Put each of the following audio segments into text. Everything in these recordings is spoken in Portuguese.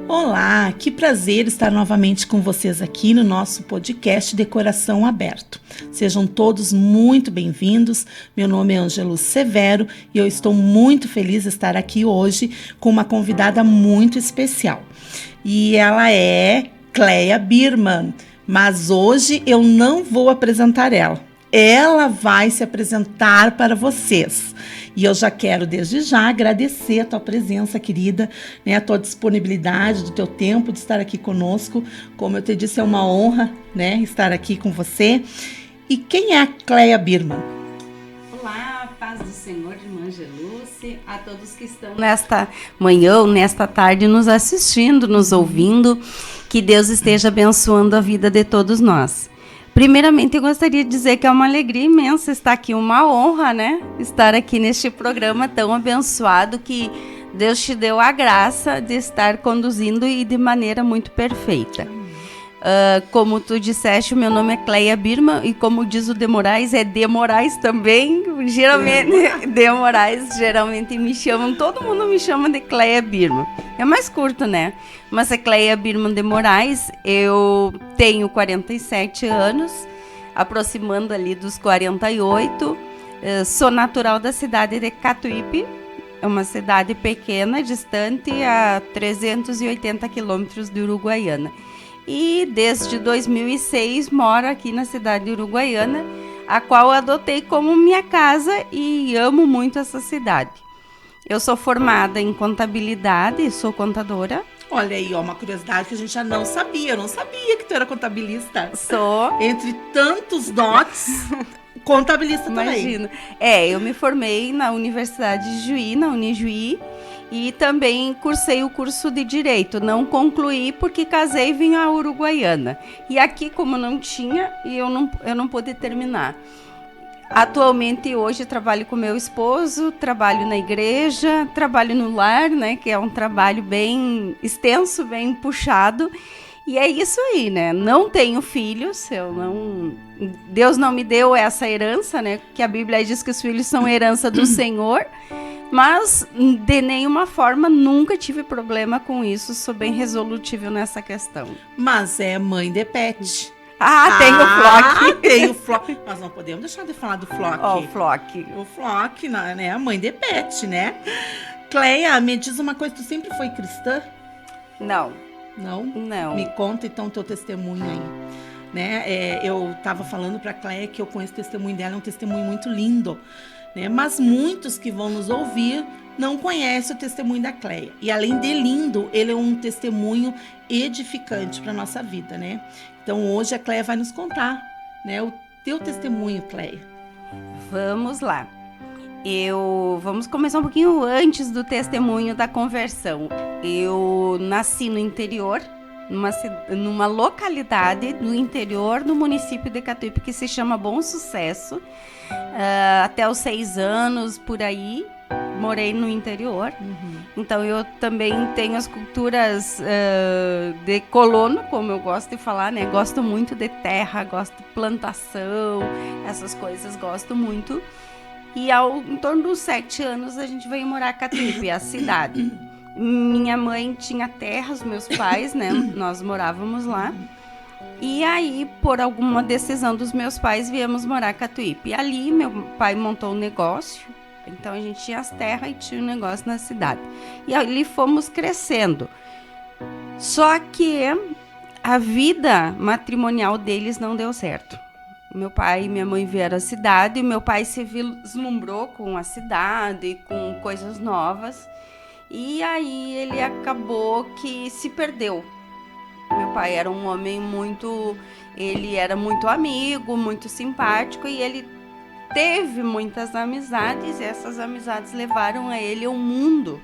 Olá, que prazer estar novamente com vocês aqui no nosso podcast de Coração Aberto. Sejam todos muito bem-vindos. Meu nome é Ângelo Severo e eu estou muito feliz de estar aqui hoje com uma convidada muito especial. E ela é Cleia Birman, mas hoje eu não vou apresentar ela. Ela vai se apresentar para vocês. E eu já quero, desde já, agradecer a tua presença, querida, né, a tua disponibilidade, do teu tempo de estar aqui conosco. Como eu te disse, é uma honra, né, estar aqui com você. E quem é a Cleia Birman? Olá, paz do Senhor, irmã Angeluce, a todos que estão nesta manhã ou nesta tarde nos assistindo, nos ouvindo, que Deus esteja abençoando a vida de todos nós. Primeiramente, eu gostaria de dizer que é uma alegria imensa estar aqui, uma honra, né? Estar aqui neste programa tão abençoado que Deus te deu a graça de estar conduzindo e de maneira muito perfeita. Como tu disseste, o meu nome é Cleia Birman e como diz o De Moraes, é De Moraes também. Geralmente, De Moraes, geralmente me chamam, todo mundo me chama de Cleia Birman. É mais curto, né? Mas é Cleia Birman de Moraes. Eu tenho 47 anos, aproximando ali dos 48. Sou natural da cidade de Catuípe, é uma cidade pequena, distante a 380 quilômetros de Uruguaiana. E desde 2006 moro aqui na cidade de Uruguaiana, a qual adotei como minha casa e amo muito essa cidade. Eu sou formada em contabilidade, sou contadora. Olha aí, ó, uma curiosidade que a gente já não sabia. Eu não sabia que tu era contabilista. Sou. Entre tantos dotes, contabilista também. Imagina. Eu me formei na Universidade de Juí, na Unijuí, e também cursei o curso de Direito. Não concluí porque casei e vim à Uruguaiana. E aqui, como não tinha, eu não pude terminar. Atualmente, hoje, trabalho com meu esposo, trabalho na igreja, trabalho no lar, né? Que é um trabalho bem extenso, bem puxado. E é isso aí, né? Não tenho filhos, Deus não me deu essa herança, né? Que a Bíblia diz que os filhos são herança do Senhor. Mas, de nenhuma forma, nunca tive problema com isso. Sou bem resolutível nessa questão. Mas é mãe de pet. Tem o Flock. Tem o Flock. Nós não podemos deixar de falar do Flock. O Flock. O Flock, né? A mãe de pet, né? Cleia, me diz uma coisa. Tu sempre foi cristã? Não. Não? Não. Me conta, então, o teu testemunho aí. Né? Eu estava falando para a Cleia que eu conheço o testemunho dela. É um testemunho muito lindo. Né? Mas muitos que vão nos ouvir não conhecem o testemunho da Cleia. E além de lindo, ele é um testemunho edificante para a nossa vida, né? Então hoje a Cleia vai nos contar, né, o teu testemunho, Cleia. Vamos lá. Vamos começar um pouquinho antes do testemunho da conversão. Eu nasci no interior, numa localidade do interior do município de Catuípe que se chama Bom Sucesso. Até os 6 anos, por aí, morei no interior. Então eu também tenho as culturas de colono, como eu gosto de falar, né? Gosto muito de terra, gosto de plantação, essas coisas, gosto muito. E em torno dos 7 anos a gente veio morar em Catuípe, a cidade. Minha mãe tinha terra, os meus pais, né? Nós morávamos lá. E aí, por alguma decisão dos meus pais, viemos morar em Catuípe. E ali, meu pai montou um negócio. Então, a gente tinha as terras e tinha um negócio na cidade. E ali fomos crescendo. Só que a vida matrimonial deles não deu certo. Meu pai e minha mãe vieram à cidade. E meu pai se vislumbrou com a cidade, com coisas novas. E aí, ele acabou que se perdeu. Meu pai era um homem ele era muito amigo, muito simpático e ele teve muitas amizades e essas amizades levaram a ele ao mundo.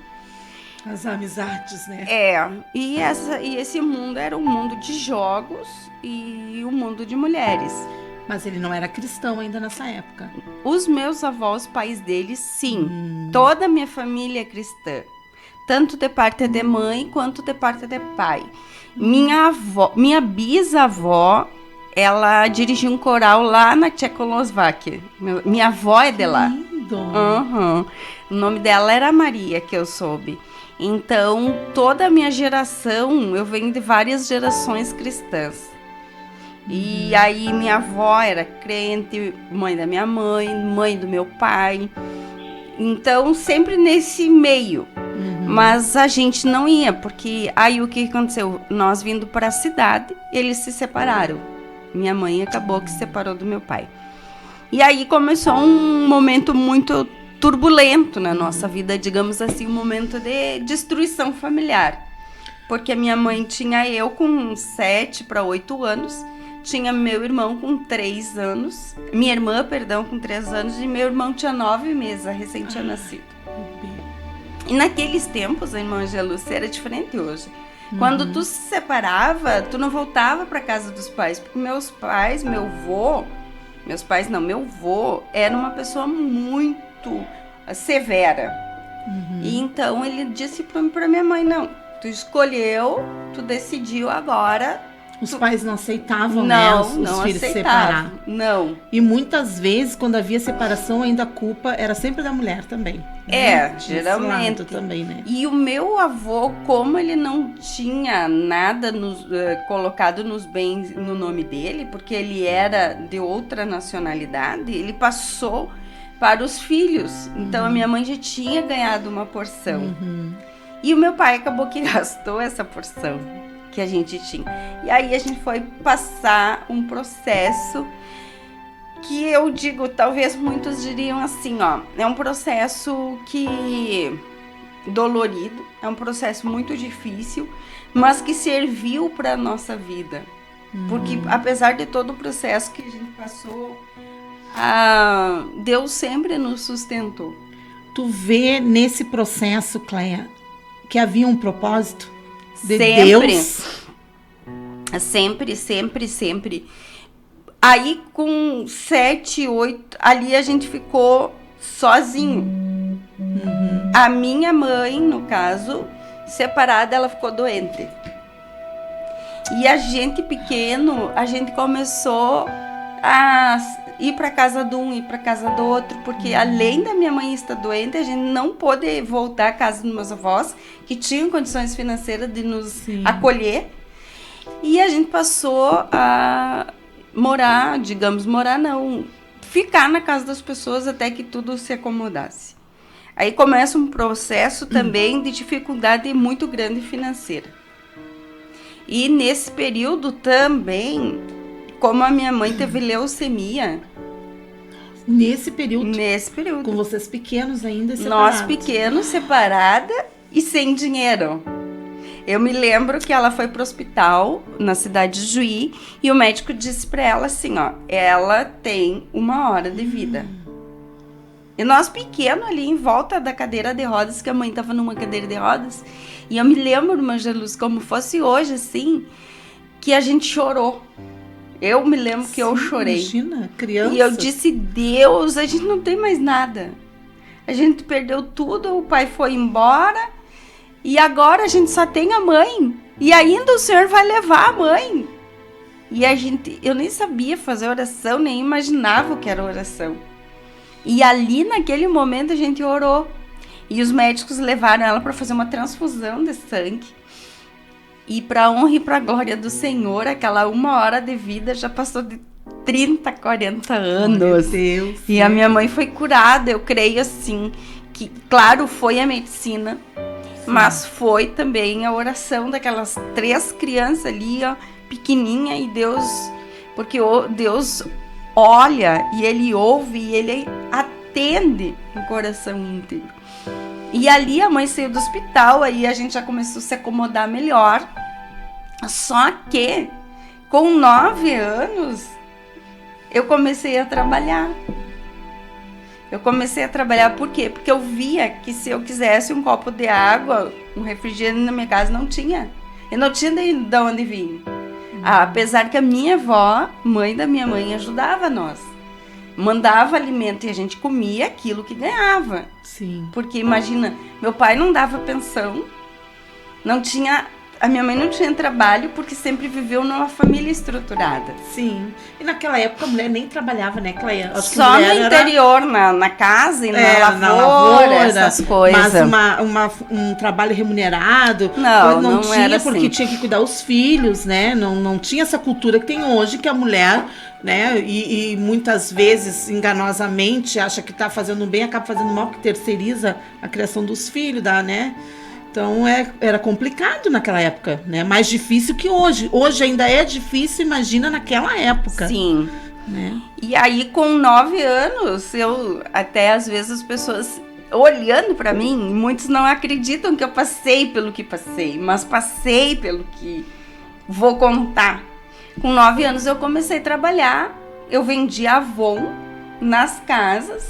As amizades, né? E esse mundo era um mundo de jogos e um mundo de mulheres. Mas ele não era cristão ainda nessa época? Os meus avós, pais dele, sim. Toda a minha família é cristã. Tanto de parte de mãe quanto de parte de pai. Minha bisavó, ela dirigiu um coral lá na Tchecoslováquia. Minha avó é de lá. Lindo! O nome dela era Maria, que eu soube. Então, toda a minha geração, eu venho de várias gerações cristãs. E aí minha avó era crente, mãe da minha mãe do meu pai. Então, sempre nesse meio. Mas a gente não ia, porque aí o que aconteceu? Nós vindo para a cidade, eles se separaram. Minha mãe acabou que se separou do meu pai. E aí começou um momento muito turbulento na nossa vida, digamos assim, um momento de destruição familiar. Porque a minha mãe tinha eu com 7 para 8 anos, tinha meu irmão com 3 anos, minha irmã, perdão, com 3 anos, e meu irmão tinha 9 meses, recém tinha nascido. E naqueles tempos, a irmã Angelúcia, era diferente hoje. Quando tu se separava, tu não voltava para casa dos pais, porque meu avô era uma pessoa muito severa. E então ele disse para minha mãe, não, tu escolheu, tu decidiu agora. Os pais não aceitavam, os filhos se separar. Não. E muitas vezes, quando havia separação, ainda a culpa era sempre da mulher também. Né? Geralmente. Também, né? E o meu avô, como ele não tinha nada colocado nos bens no nome dele, porque ele era de outra nacionalidade, ele passou para os filhos. Então a minha mãe já tinha ganhado uma porção. E o meu pai acabou que gastou essa porção que a gente tinha. E aí a gente foi passar um processo que eu digo, talvez muitos diriam assim, ó, é um processo que dolorido, é um processo muito difícil, mas que serviu para a nossa vida. Porque apesar de todo o processo que a gente passou, Deus sempre nos sustentou. Tu vê nesse processo, Cleia, que havia um propósito? De sempre. Deus? Sempre. Aí com 7, 8, ali a gente ficou sozinho. A minha mãe, no caso, separada, ela ficou doente. E a gente pequeno, a gente começou a ir para casa de um, ir para casa do outro, porque além da minha mãe estar doente, a gente não pôde voltar à casa dos meus avós, que tinham condições financeiras de nos acolher. E a gente passou a ficar na casa das pessoas até que tudo se acomodasse. Aí começa um processo também de dificuldade muito grande financeira. E nesse período também, como a minha mãe teve leucemia. Nesse período. Com vocês pequenos ainda separados. Nós pequenos, separada e sem dinheiro. Eu me lembro que ela foi pro hospital na cidade de Juí e o médico disse para ela assim, ó, ela tem 1 hora de vida. E nós pequenos ali em volta da cadeira de rodas, que a mãe tava numa cadeira de rodas, e eu me lembro, irmã Angelus, como fosse hoje, assim, que a gente chorou. Eu me lembro que eu chorei. Imagina, criança. E eu disse, Deus, a gente não tem mais nada. A gente perdeu tudo, o pai foi embora e agora a gente só tem a mãe. E ainda o Senhor vai levar a mãe. E eu nem sabia fazer oração, nem imaginava o que era oração. E ali naquele momento a gente orou. E os médicos levaram ela para fazer uma transfusão de sangue. E para honra e para glória do Senhor, aquela 1 hora de vida já passou de 30, 40 anos. Meu Deus. E a minha mãe foi curada, eu creio assim, que claro, foi a medicina, mas foi também a oração daquelas 3 crianças ali, ó, pequenininha, e Deus, porque Deus olha e Ele ouve e Ele atende o coração íntegro. E ali a mãe saiu do hospital, aí a gente já começou a se acomodar melhor. Só que, com 9 anos, eu comecei a trabalhar. Por quê? Porque eu via que se eu quisesse um copo de água, um refrigerante na minha casa, não tinha. Eu não tinha de onde vir. Apesar que a minha avó, mãe da minha mãe, ajudava nós. Mandava alimento e a gente comia aquilo que ganhava. Sim. Porque imagina, meu pai não dava pensão, não tinha A minha mãe não tinha trabalho porque sempre viveu numa família estruturada. Sim. E naquela época a mulher nem trabalhava, né, Cleia? Acho que Só no mulher interior, na casa e na na lavoura, essas Mas coisas. um trabalho remunerado. Não tinha, era porque assim. tinha que cuidar dos filhos, né? Não tinha essa cultura que tem hoje, que a mulher, né? E muitas vezes, enganosamente, acha que está fazendo bem, acaba fazendo mal, porque terceiriza a criação dos filhos, né? Então era complicado naquela época, né? Mais difícil que hoje. Hoje ainda é difícil, imagina naquela época. Sim. Né? E aí, com 9 anos, até às vezes as pessoas olhando para mim, muitos não acreditam que eu passei pelo que passei, mas passei pelo que vou contar. Com 9 anos eu comecei a trabalhar, eu vendia Avon nas casas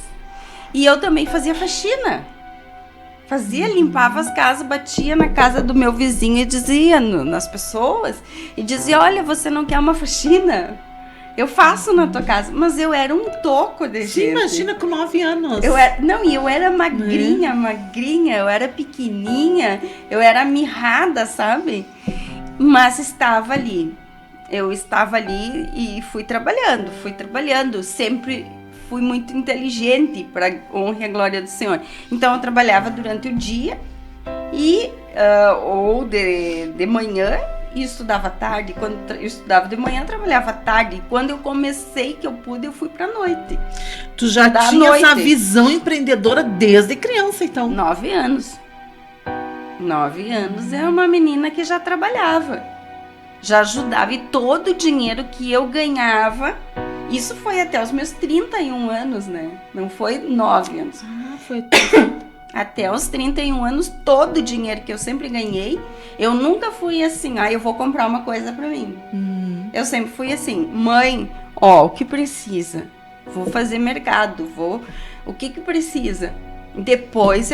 e eu também fazia faxina. Limpava as casas, batia na casa do meu vizinho e dizia nas pessoas, e dizia, olha, você não quer uma faxina? Eu faço na tua casa. Mas eu era um toco de gente. Imagina com 9 anos. Eu era magrinha, eu era pequenininha, eu era mirrada, sabe? Mas estava ali. Eu estava ali e fui trabalhando, sempre fui muito inteligente, para honra e a glória do Senhor. Então eu trabalhava durante o dia e ou de manhã e estudava tarde. Quando eu estudava de manhã, trabalhava tarde. E quando eu comecei, que eu pude, eu fui para noite. Tu já tinha essa visão empreendedora desde criança, então? 9 anos. 9 anos é uma menina que já trabalhava, já ajudava, e todo o dinheiro que eu ganhava, isso foi até os meus 31 anos, né? Não foi 9 anos. Foi até os 31 anos, todo o dinheiro que eu sempre ganhei, eu nunca fui assim, eu vou comprar uma coisa pra mim. Eu sempre fui assim, mãe, o que precisa? Vou fazer mercado, o que precisa? Depois,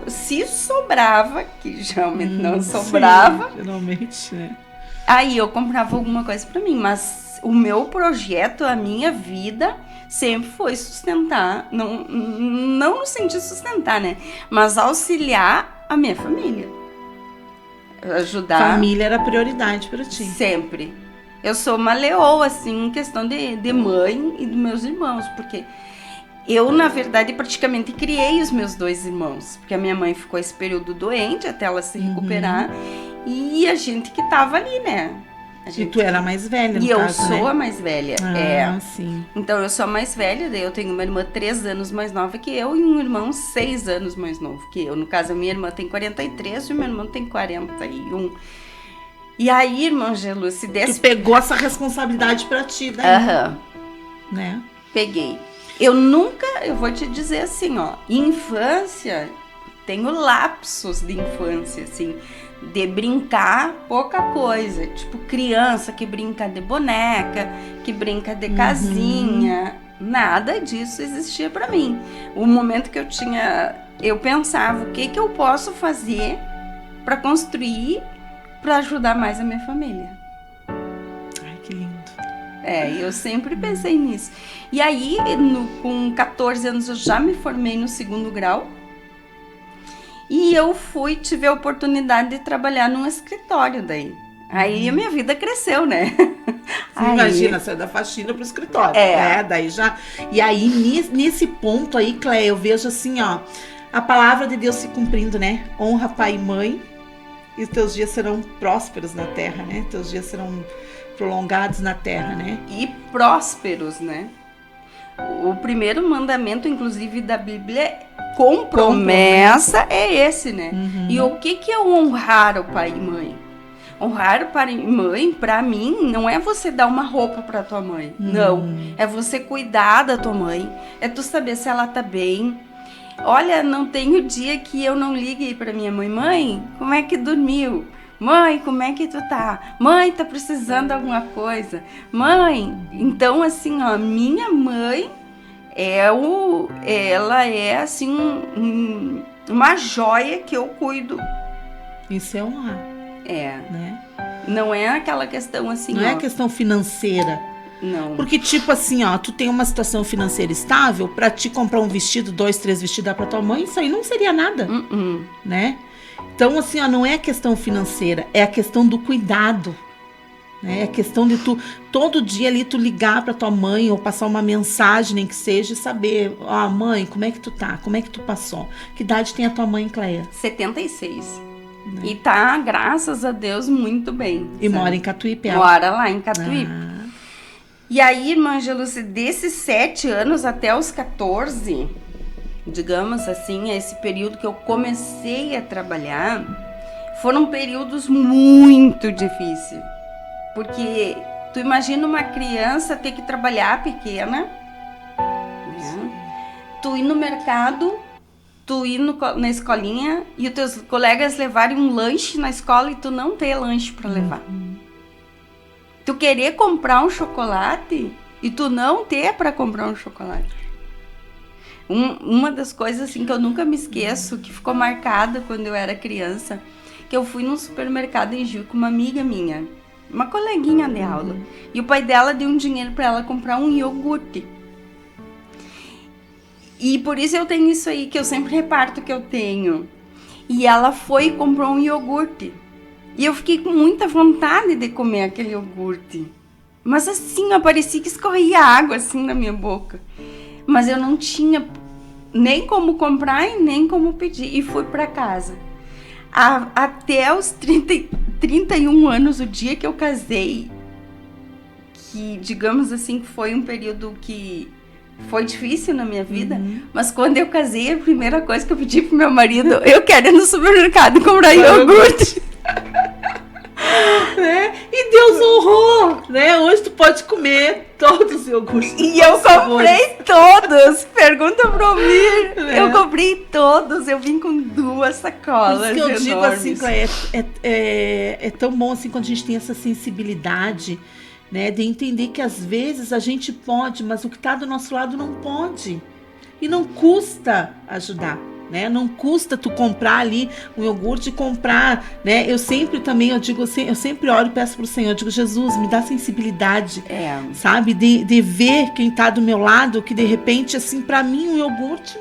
se sobrava, que geralmente não sobrava, sim, geralmente, né? Aí eu comprava alguma coisa pra mim, mas o meu projeto, a minha vida, sempre foi sustentar, não no sentido de sustentar, né? Mas auxiliar a minha família. Ajudar. Família era prioridade pra ti. Sempre. Eu sou uma leoa, assim, em questão de mãe e dos meus irmãos, porque eu, na verdade, praticamente criei os meus 2 irmãos, porque a minha mãe ficou esse período doente até ela se recuperar, e a gente que tava ali, né? E tu era a mais velha, no E caso, eu sou né? a mais velha, sim. Então, eu sou a mais velha, daí eu tenho uma irmã 3 anos mais nova que eu e um irmão 6 anos mais novo que eu. No caso, a minha irmã tem 43 e o meu irmão tem 41. E aí, irmã Gelu, se desse... Tu pegou essa responsabilidade pra ti, daí, né? Peguei. Eu vou te dizer assim, infância, tenho lapsos de infância, assim, de brincar pouca coisa, tipo criança que brinca de boneca, que brinca de casinha, nada disso existia pra mim. O momento que eu pensava, o que eu posso fazer pra construir, pra ajudar mais a minha família. Ai, que lindo. Eu sempre pensei nisso. E aí, com 14 anos, eu já me formei no 2º grau. E eu tive a oportunidade de trabalhar num escritório daí. Aí a minha vida cresceu, né? Imagina, sair da faxina pro escritório. Daí já... E aí, nesse ponto aí, Cleia, eu vejo assim, a palavra de Deus se cumprindo, né? Honra pai e mãe, e os teus dias serão prósperos na terra, né? Teus dias serão prolongados na terra, né? E prósperos, né? O primeiro mandamento, inclusive, da Bíblia, com promessa, é esse, né? E o que é honrar o pai e mãe? Honrar o pai e mãe, pra mim, não é você dar uma roupa pra tua mãe. Não. É você cuidar da tua mãe. É tu saber se ela tá bem. Olha, não tem o dia que eu não ligue pra minha mãe. Mãe, como é que dormiu? Mãe, como é que tu tá? Mãe, tá precisando de alguma coisa? Mãe, então assim, minha mãe ela é assim uma joia que eu cuido. Isso é honrar. Né? Né? Não é aquela questão assim, não é questão financeira. Não. Porque, tipo assim, ó, tu tem uma situação financeira estável, pra te comprar um vestido, 2, 3 vestidos dar pra tua mãe, isso aí não seria nada, né? Então, assim, ó, não é a questão financeira, é a questão do cuidado, né? É a questão de tu, todo dia ali, tu ligar pra tua mãe ou passar uma mensagem, nem que seja, e saber, ó, mãe, como é que tu tá? Como é que tu passou? Que idade tem a tua mãe, Cleia? 76. Né? E tá, graças a Deus, muito bem. E mora em Catuípe, ela? Mora lá em Catuípe. Ah. E aí, irmã Angeluce, desses 7 anos até os 14, digamos assim, esse período que eu comecei a trabalhar, foram períodos muito difíceis. Porque tu imagina uma criança ter que trabalhar pequena, né? Tu ir no mercado, tu ir na escolinha e os teus colegas levarem um lanche na escola e tu não ter lanche para levar. Tu querer comprar um chocolate e tu não ter para comprar um chocolate. Uma das coisas assim que eu nunca me esqueço, que ficou marcada quando eu era criança, que eu fui num supermercado em Juí com uma amiga minha, uma coleguinha de aula, e o pai dela deu um dinheiro para ela comprar um iogurte. E por isso eu tenho isso aí, que eu sempre reparto que eu tenho. E ela foi e comprou um iogurte. E eu fiquei com muita vontade de comer aquele iogurte. Mas assim, parecia que escorria água assim na minha boca. Mas eu não tinha nem como comprar e nem como pedir. E fui para casa. Até os 31 anos, o dia que eu casei, que digamos assim, foi um período que foi difícil na minha vida, mas quando eu casei, a primeira coisa que eu pedi pro meu marido, eu quero ir no supermercado comprar iogurte. Né? E Deus honrou, né? Hoje tu pode comer todos os iogurtes. E eu comprei todos. Pergunta pro Mir. Eu comprei todos. Eu vim com 2 sacolas. Por isso que eu digo enormes. assim, Cleia, é tão bom assim quando a gente tem essa sensibilidade, né? De entender que às vezes a gente pode, mas o que tá do nosso lado não pode. E não custa ajudar. Né? Não custa tu comprar ali um iogurte e comprar, né? Eu sempre também, eu sempre oro e peço pro Senhor, eu digo, Jesus, me dá sensibilidade, sabe? De ver quem tá do meu lado, que de repente, assim, pra mim um iogurte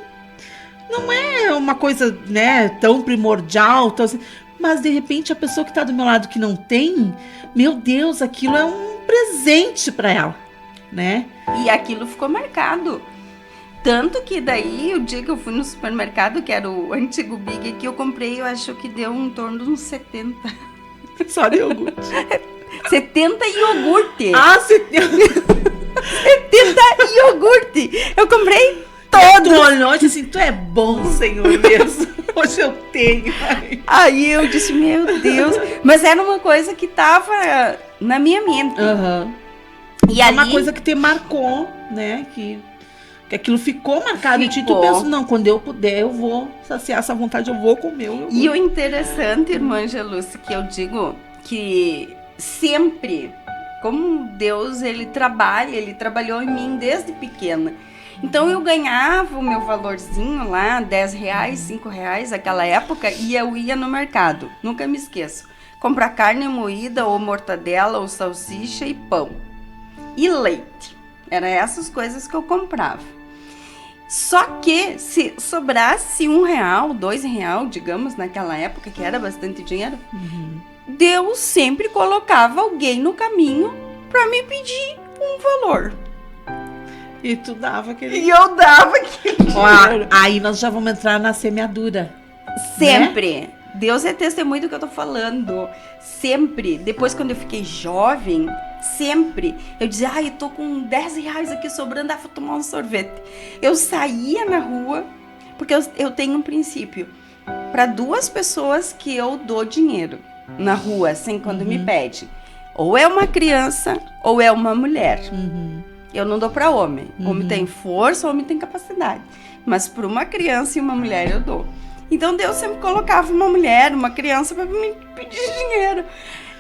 não é uma coisa, né, tão primordial, tão assim, mas de repente a pessoa que tá do meu lado que não tem, meu Deus, aquilo é um presente pra ela, né? E aquilo ficou marcado. Tanto que daí, o dia que eu fui no supermercado, que era o antigo Big, que eu comprei, eu acho que deu em torno de uns 70. Só de iogurte. 70 iogurte. Ah, 70 iogurte. Eu comprei todos. Tu olhou e disse assim, tu é bom, Senhor mesmo. Hoje eu tenho. Aí eu disse, meu Deus. Mas era uma coisa que tava na minha mente. E é uma coisa que te marcou, né, que aquilo ficou marcado em ti, tu pensa, não, quando eu puder, eu vou saciar essa vontade, eu vou comer. E o interessante, irmã Angeluce, que eu digo que sempre, como Deus, ele trabalhou em mim desde pequena. Então eu ganhava o meu valorzinho lá, 10 reais, 5 reais, naquela época, e eu ia no mercado, nunca me esqueço, comprar carne moída, ou mortadela, ou salsicha e pão. E leite. Eram essas coisas que eu comprava. Só que se sobrasse R$1, R$2, digamos, naquela época, que era bastante dinheiro, Deus sempre colocava alguém no caminho para me pedir um valor. E tu dava aquele... E eu dava aquele dinheiro. Aí nós já vamos entrar na semeadura. Sempre. Né? Deus é testemunho do que eu tô falando. Sempre. Depois, quando eu fiquei jovem, sempre. Eu dizia, eu tô com 10 reais aqui sobrando, vou tomar um sorvete. Eu saía na rua, porque eu tenho um princípio. Para 2 pessoas que eu dou dinheiro na rua, assim, quando me pede. Ou é uma criança, ou é uma mulher. Eu não dou para homem. Homem tem força, homem tem capacidade. Mas para uma criança e uma mulher eu dou. Então Deus sempre colocava uma mulher, uma criança para me pedir dinheiro.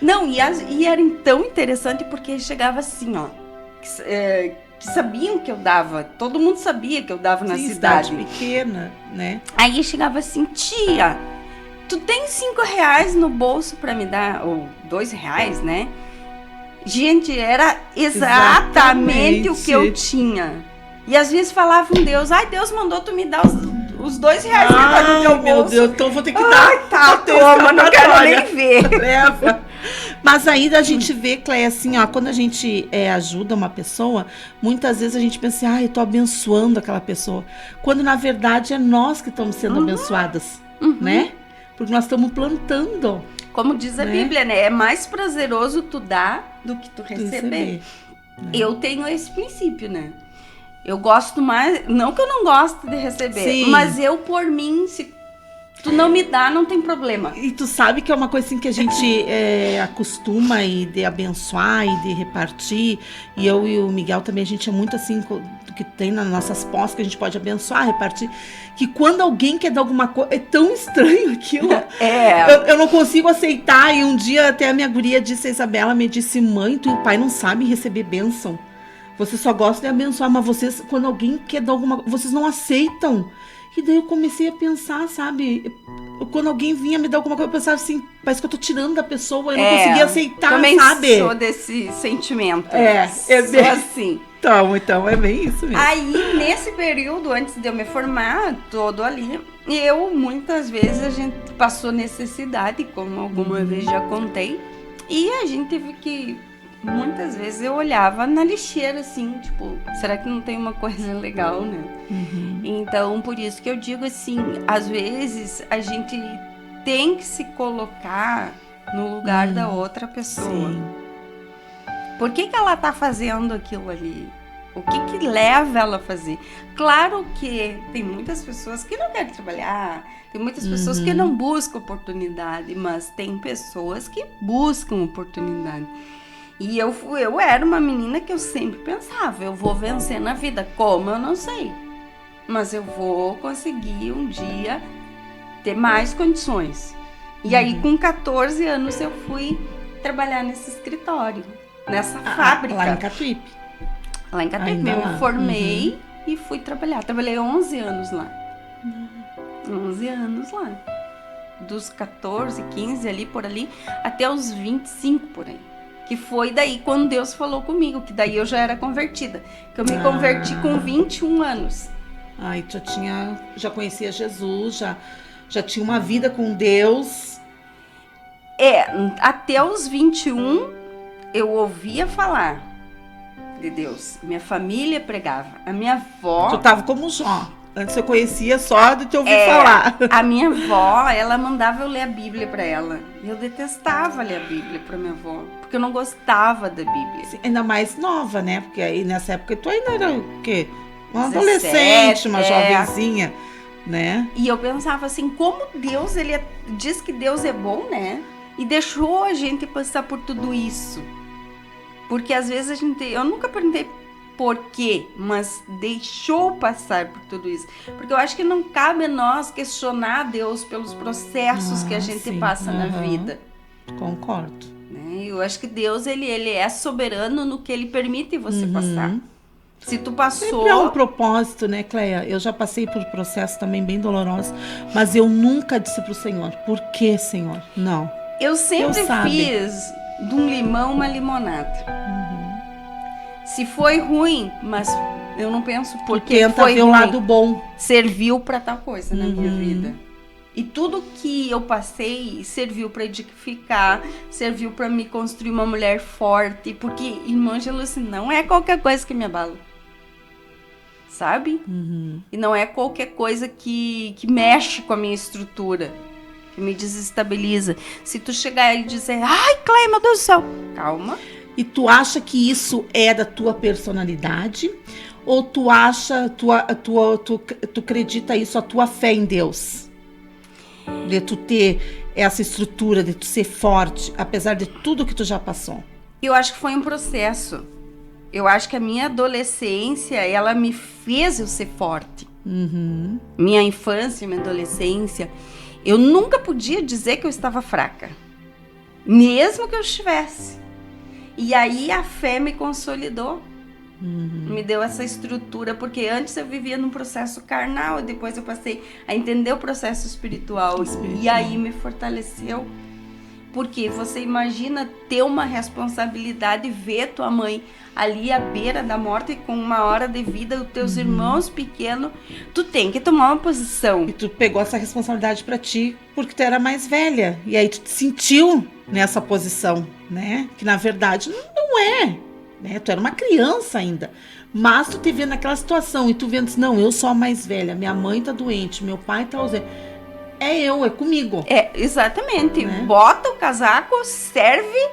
Não, e era tão interessante porque chegava assim, ó, que sabiam que eu dava, todo mundo sabia que eu dava na cidade pequena, né? Aí chegava assim, tia, tu tem 5 reais no bolso para me dar, ou 2 reais, né? Gente, era exatamente o que eu tinha. E às vezes falava com Deus, Deus mandou tu me dar os R$2 que tá no teu bolso. Meu Deus, então vou ter que dar. Tá, toma, não quero nem ver. Leva. Mas aí a gente vê, Cleia, assim, quando a gente ajuda uma pessoa, muitas vezes a gente pensa, eu tô abençoando aquela pessoa. Quando na verdade é nós que estamos sendo abençoadas, né? Porque nós estamos plantando. Como diz a Bíblia, né? É mais prazeroso tu dar do que tu receber. Eu tenho esse princípio, né? Eu gosto mais, não que eu não gosto de receber, mas eu por mim, se tu não me dá, não tem problema. E tu sabe que é uma coisa assim que a gente acostuma de abençoar e de repartir. E eu e o Miguel também, a gente é muito assim, do que tem nas nossas posses, que a gente pode abençoar, repartir. Que quando alguém quer dar alguma coisa, é tão estranho aquilo. Eu não consigo aceitar. E um dia até a minha guria disse, a Isabela me disse, mãe, tu e o pai não sabem receber bênção. Vocês só gostam de abençoar, mas vocês, quando alguém quer dar alguma coisa, vocês não aceitam. E daí eu comecei a pensar, sabe? Quando alguém vinha me dar alguma coisa, eu pensava assim, parece que eu tô tirando da pessoa, eu não conseguia aceitar, também sabe? Também sou desse sentimento. Sou assim. Então, é bem isso mesmo. Aí, nesse período, antes de eu me formar, todo ali, muitas vezes, a gente passou necessidade, como alguma vez já contei, e a gente teve que... Muitas vezes eu olhava na lixeira, assim, tipo, será que não tem uma coisa legal, né? Então, por isso que eu digo assim, às vezes a gente tem que se colocar no lugar da outra pessoa. Sim. Por que ela tá fazendo aquilo ali? O que leva ela a fazer? Claro que tem muitas pessoas que não querem trabalhar, tem muitas pessoas que não buscam oportunidade, mas tem pessoas que buscam oportunidade. E eu era uma menina que eu sempre pensava, eu vou vencer na vida. Como? Eu não sei. Mas eu vou conseguir um dia ter mais condições. E aí, com 14 anos, eu fui trabalhar nesse escritório, nessa fábrica. Lá em Catuípe. Lá em Catuípe. Eu me formei e fui trabalhar. Trabalhei 11 anos lá. 11 anos lá. Dos 14, 15 ali, por ali, até os 25 por aí. Que foi daí quando Deus falou comigo, que daí eu já era convertida. Que eu me converti com 21 anos. E tu já conhecia Jesus, já tinha uma vida com Deus. Até os 21 eu ouvia falar de Deus. Minha família pregava. A minha avó... Tu tava como Jó. Antes eu conhecia só de te ouvir falar. A minha avó, ela mandava eu ler a Bíblia pra ela. E eu detestava ler a Bíblia pra minha avó. Porque eu não gostava da Bíblia. Sim, ainda mais nova, né? Porque aí nessa época tu ainda era o quê? Uma adolescente, uma jovenzinha, né? E eu pensava assim, como Deus, ele diz que Deus é bom, né? E deixou a gente passar por tudo isso. Porque às vezes eu nunca perguntei por quê, mas deixou passar por tudo isso. Porque eu acho que não cabe a nós questionar a Deus pelos processos que a gente passa na vida. Concordo. Eu acho que Deus, ele é soberano no que ele permite você passar. Se tu passou... Sempre é um propósito, né, Cleia? Eu já passei por processos também bem dolorosos, mas eu nunca disse pro Senhor, por que, Senhor? Não. Eu sempre fiz de um limão uma limonada. Se foi ruim, mas eu não penso porque tenta foi ver ruim. O lado bom. Serviu para tal coisa na minha vida. E tudo que eu passei serviu para edificar, serviu para me construir uma mulher forte. Porque, irmã Angeluce, não é qualquer coisa que me abala. Sabe? E não é qualquer coisa que mexe com a minha estrutura, que me desestabiliza. Se tu chegar e dizer, ai, Cleia, meu Deus do céu, calma. E tu acha que isso é da tua personalidade? Ou tu acha, tu acredita isso, a tua fé em Deus? De tu ter essa estrutura, de tu ser forte, apesar de tudo que tu já passou? Eu acho que foi um processo. Eu acho que a minha adolescência, ela me fez eu ser forte. Minha infância, minha adolescência, eu nunca podia dizer que eu estava fraca. Mesmo que eu estivesse. E aí a fé me consolidou, me deu essa estrutura, porque antes eu vivia num processo carnal, e depois eu passei a entender o processo espiritual. E aí me fortaleceu. Porque você imagina ter uma responsabilidade, ver tua mãe ali à beira da morte com 1 hora de vida, os teus irmãos pequenos, tu tem que tomar uma posição. E tu pegou essa responsabilidade pra ti porque tu era mais velha. E aí tu te sentiu nessa posição, né? Que na verdade não é, né? Tu era uma criança ainda. Mas tu te vê naquela situação e tu vendo assim, não, eu sou a mais velha, minha mãe tá doente, meu pai tá ausente. É comigo. É, exatamente. Né? Bota o casaco, serve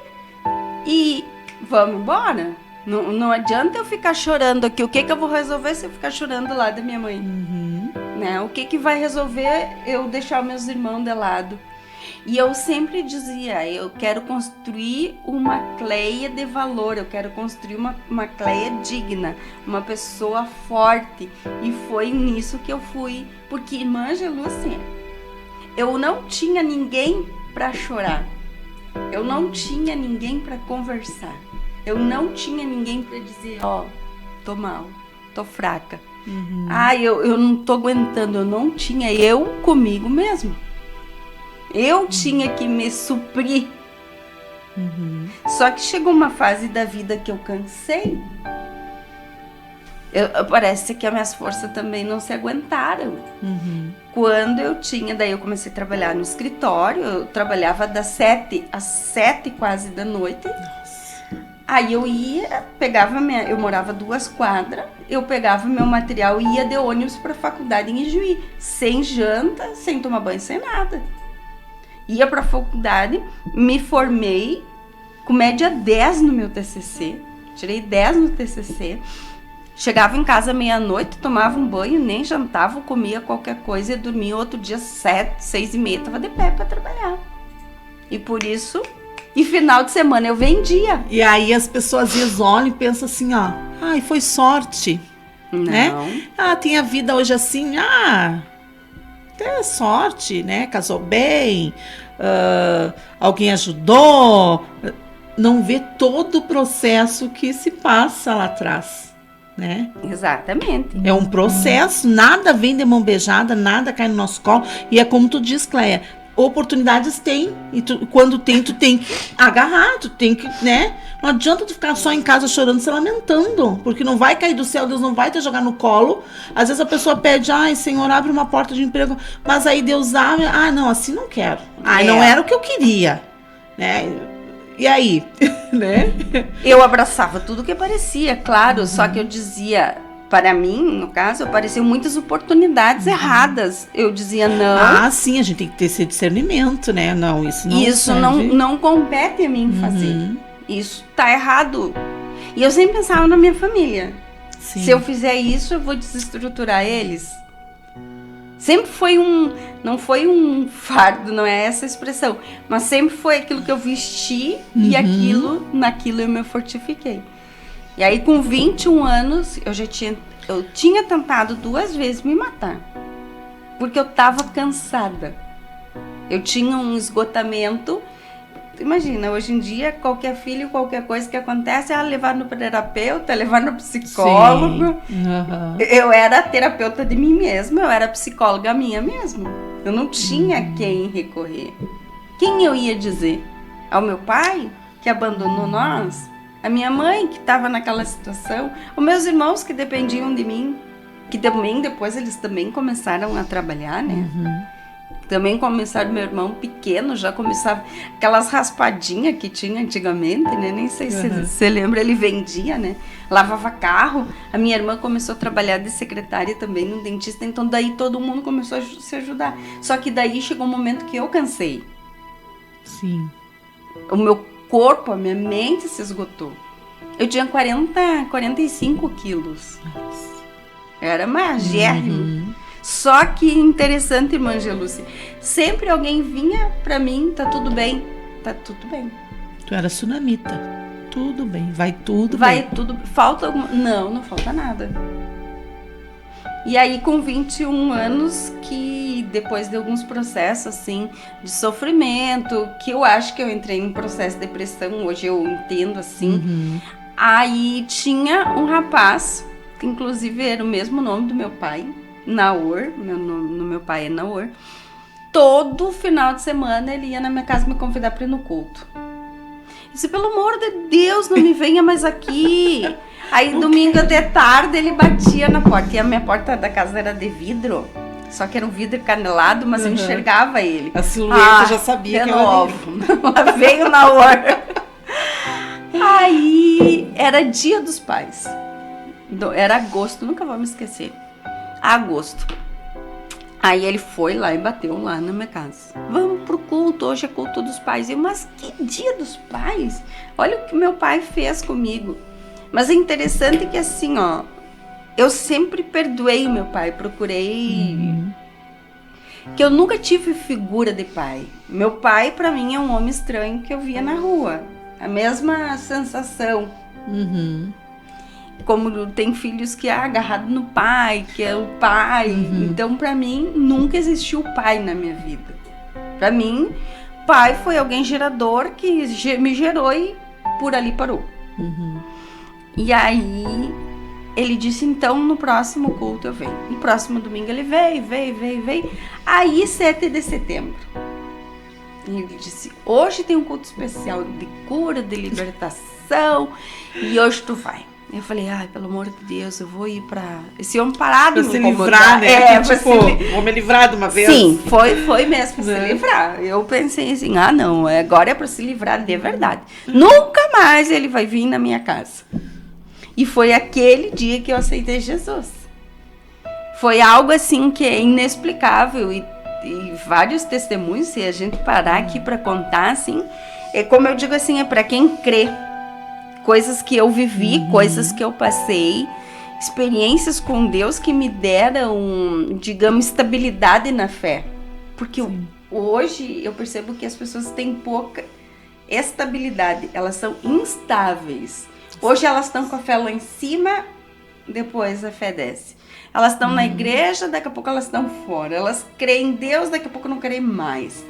e vamos embora. Não adianta eu ficar chorando aqui. O que eu vou resolver se eu ficar chorando lá da minha mãe? Né? O que vai resolver eu deixar meus irmãos de lado? E eu sempre dizia, eu quero construir uma Cleia de valor, eu quero construir uma Cleia digna, uma pessoa forte. E foi nisso que eu fui. Porque, irmã Angelúcia, eu não tinha ninguém para chorar. Eu não tinha ninguém para conversar. Eu não tinha ninguém para dizer, tô mal, tô fraca. Eu não tô aguentando. Eu não tinha, eu comigo mesmo. Eu tinha que me suprir. Só que chegou uma fase da vida que eu cansei. Parece que as minhas forças também não se aguentaram. Quando eu tinha, daí eu comecei a trabalhar no escritório, eu trabalhava das 7 às 7 quase da noite. Aí eu ia, eu morava 2 quadras, eu pegava meu material e ia de ônibus para a faculdade em Ijuí, sem janta, sem tomar banho, sem nada. Ia para a faculdade, me formei com média 10 no meu TCC, tirei 10 no TCC, chegava em casa meia-noite, tomava um banho, nem jantava, comia qualquer coisa e dormia outro dia 7, 6h30, estava de pé para trabalhar. E por isso... E final de semana eu vendia. E aí as pessoas às vezes olham e pensam assim, ai, foi sorte. Não. Né? Tem a vida hoje assim, até sorte, né? Casou bem, alguém ajudou. Não vê todo o processo que se passa lá atrás, né? Exatamente. É um processo, nada vem de mão beijada, nada cai no nosso colo. E é como tu diz, Cleia, oportunidades tem, e quando tem, tu tem que agarrar, tu tem que, né? Não adianta tu ficar só em casa chorando, se lamentando, porque não vai cair do céu, Deus não vai te jogar no colo. Às vezes a pessoa pede, Senhor, abre uma porta de emprego, mas aí Deus abre, não, assim não quero. Não era o que eu queria, né? E aí, né? Eu abraçava tudo que aparecia, claro, só que eu dizia... Para mim, no caso, apareciam muitas oportunidades erradas. Eu dizia não. Sim, a gente tem que ter esse discernimento, né? Não, isso não compete a mim fazer. Isso tá errado. E eu sempre pensava na minha família. Sim. Se eu fizer isso, eu vou desestruturar eles. Sempre foi não foi um fardo, não é essa a expressão, mas sempre foi aquilo que eu vesti e naquilo eu me fortifiquei. E aí, com 21 anos, eu tinha tentado 2 vezes me matar. Porque eu tava cansada. Eu tinha um esgotamento. Imagina, hoje em dia, qualquer filho, qualquer coisa que acontece, levar no terapeuta, levar no psicólogo. Eu era terapeuta de mim mesma, eu era psicóloga minha mesma. Eu não tinha quem recorrer. Quem eu ia dizer? Ao meu pai, que abandonou nós? A minha mãe, que estava naquela situação, os meus irmãos que dependiam de mim, que também depois eles também começaram a trabalhar, né? Também começaram, meu irmão pequeno já começava aquelas raspadinhas que tinha antigamente, né? Nem sei se você lembra, ele vendia, né? Lavava carro. A minha irmã começou a trabalhar de secretária também no dentista, então daí todo mundo começou a se ajudar. Só que daí chegou um momento que eu cansei. Sim. O meu corpo, a minha mente se esgotou. Eu tinha 45 quilos. Nossa. Era magérrimo. Só que interessante, irmã Angelúcia, sempre alguém vinha pra mim, tá tudo bem. Tu era sunamita. Tudo bem, vai tudo bem. Vai tudo, falta alguma... Não falta nada. E aí, com 21 anos, que depois de alguns processos, assim, de sofrimento, que eu acho que eu entrei em um processo de depressão, hoje eu entendo, assim. Aí tinha um rapaz, que inclusive era o mesmo nome do meu pai, Naor, no meu pai é Naor. todo final de semana ele ia na minha casa me convidar para ir no culto. Eu disse, pelo amor de Deus, não me venha mais aqui. Aí domingo até tarde ele batia na porta. E a minha porta da casa era de vidro. Só que era um vidro canelado, mas eu enxergava ele. A silhueta já sabia que era novo. Ela veio na hora. Aí era Dia dos Pais. Era agosto, nunca vou me esquecer. Agosto. Aí ele foi lá e bateu lá na minha casa. Vamos pro culto, hoje é culto dos pais. Eu, mas que Dia dos Pais? Olha o que meu pai fez comigo. Mas é interessante que assim, ó, eu sempre perdoei o meu pai, procurei... Que eu nunca tive figura de pai. Meu pai, pra mim, é um homem estranho que eu via na rua. A mesma sensação. Como tem filhos que é agarrado no pai, que é o pai. Então, pra mim, nunca existiu pai na minha vida. Pra mim, pai foi alguém gerador que me gerou e por ali parou. E aí, ele disse, então, no próximo culto eu venho. No próximo domingo ele veio. Aí, 7 de setembro. Ele disse, hoje tem um culto especial de cura, de libertação, e hoje tu vai. Eu falei, ai, pelo amor de Deus, eu vou ir pra... Esse homem parado pra se livrar, né? Vou me livrar de uma vez. Sim, foi mesmo pra se livrar. Eu pensei assim, não, agora é pra se livrar de verdade. Nunca mais ele vai vir na minha casa. E foi aquele dia que eu aceitei Jesus. Foi algo assim que é inexplicável e vários testemunhos, se a gente parar aqui pra contar, assim, é como eu digo assim, é pra quem crê. Coisas que eu vivi, coisas que eu passei, experiências com Deus que me deram, digamos, estabilidade na fé. Porque hoje eu percebo que as pessoas têm pouca estabilidade, elas são instáveis. Hoje elas estão com a fé lá em cima, depois a fé desce. Elas estão na igreja, daqui a pouco elas estão fora. Elas creem em Deus, daqui a pouco não creem mais.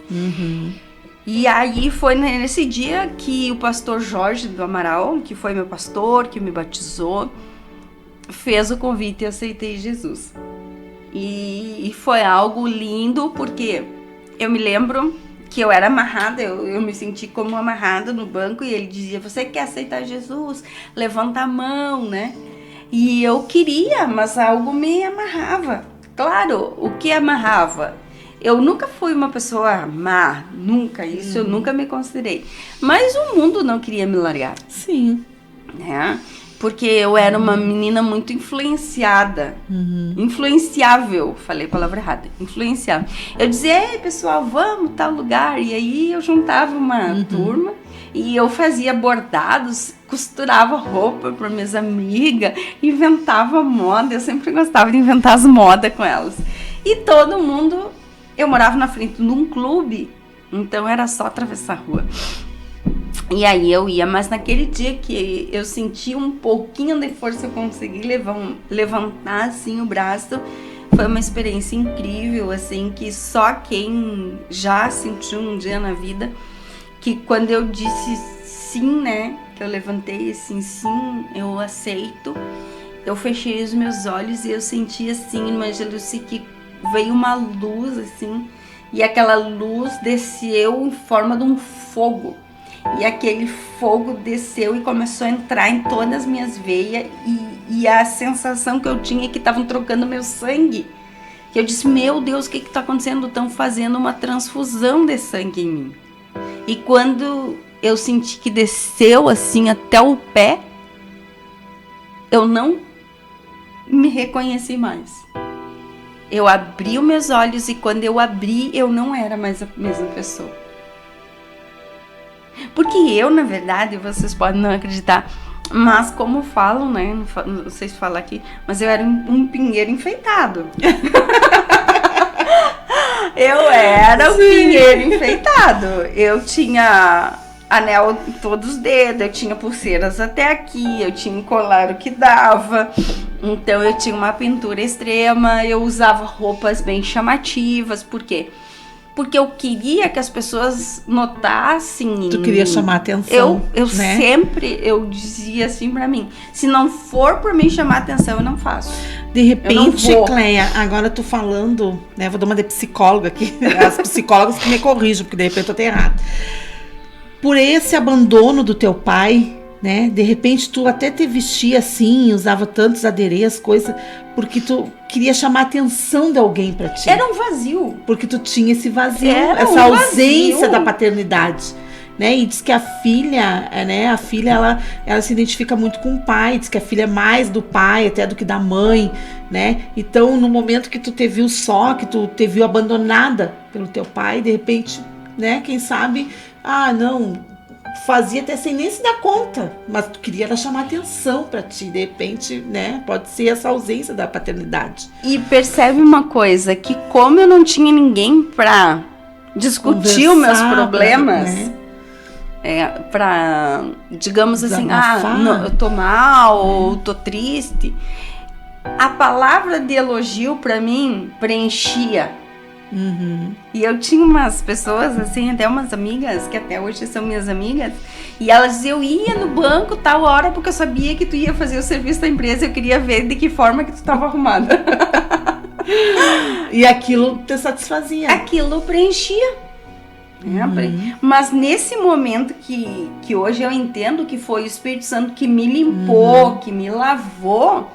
E aí foi nesse dia que o pastor Jorge do Amaral, que foi meu pastor, que me batizou, fez o convite e eu aceitei Jesus. E foi algo lindo, porque eu me lembro que eu era amarrada, eu me senti como amarrada no banco e ele dizia, você quer aceitar Jesus? Levanta a mão, né? E eu queria, mas algo me amarrava. Claro, o que amarrava? Eu nunca fui uma pessoa má, nunca, isso eu nunca me considerei. Mas o mundo não queria me largar. Sim. Né? Porque eu era uma menina muito influenciada. Influenciável, falei a palavra errada, influenciável. Eu dizia, ei pessoal, vamos tal lugar. E aí eu juntava uma turma e eu fazia bordados, costurava roupa para minhas amigas, inventava moda. Eu sempre gostava de inventar as modas com elas. E todo mundo... Eu morava na frente de um clube, então era só atravessar a rua. E aí eu ia, mas naquele dia que eu senti um pouquinho de força, eu consegui levantar assim o braço. Foi uma experiência incrível, assim, que só quem já sentiu um dia na vida, que quando eu disse sim, né, que eu levantei assim, sim, eu aceito, eu fechei os meus olhos e eu senti assim, Angéluce, que veio uma luz assim, e aquela luz desceu em forma de um fogo, e aquele fogo desceu e começou a entrar em todas as minhas veias, e a sensação que eu tinha é que estavam trocando meu sangue, que eu disse, meu Deus, o que está acontecendo? Estão fazendo uma transfusão de sangue em mim. E quando eu senti que desceu assim até o pé, eu não me reconheci mais. Eu abri os meus olhos e quando eu abri, eu não era mais a mesma pessoa. Porque eu, na verdade, vocês podem não acreditar, mas como falam, né, não sei se falar aqui, mas eu era um pinheiro enfeitado. Eu era um pinheiro enfeitado. Eu tinha anel em todos os dedos, eu tinha pulseiras até aqui, eu tinha um colar o que dava. Então eu tinha uma pintura extrema, eu usava roupas bem chamativas. Por quê? Porque eu queria que as pessoas notassem. Tu queria chamar atenção. Eu né? Sempre, eu dizia assim pra mim, se não for por mim chamar atenção, eu não faço. De repente, Cleia, agora eu tô falando, né? Vou dar uma de psicóloga aqui, as psicólogas que me corrijam, porque de repente eu tô errada. Por esse abandono do teu pai, né? De repente tu até te vestia assim, usava tantos adereços, coisas, porque tu queria chamar a atenção de alguém pra ti. Era um vazio. Porque tu tinha esse vazio, essa ausência da paternidade. Né? E diz que a filha, ela se identifica muito com o pai, diz que a filha é mais do pai até do que da mãe, né? Então, no momento que tu te viu só, que tu te viu abandonada pelo teu pai, de repente, né? Quem sabe, fazia até sem nem se dar conta, mas tu queria ela chamar atenção pra ti, de repente, né? Pode ser essa ausência da paternidade. E percebe uma coisa, que como eu não tinha ninguém pra discutir os meus problemas, né? Pra, digamos assim, eu tô mal, ou tô triste. A palavra de elogio pra mim preenchia. E eu tinha umas pessoas, assim, até umas amigas, que até hoje são minhas amigas, e elas diziam, eu ia no banco tal hora, porque eu sabia que tu ia fazer o serviço da empresa, eu queria ver de que forma que tu tava arrumada. E aquilo te satisfazia. Aquilo preenchia. Mas nesse momento que hoje eu entendo que foi o Espírito Santo que me limpou, que me lavou,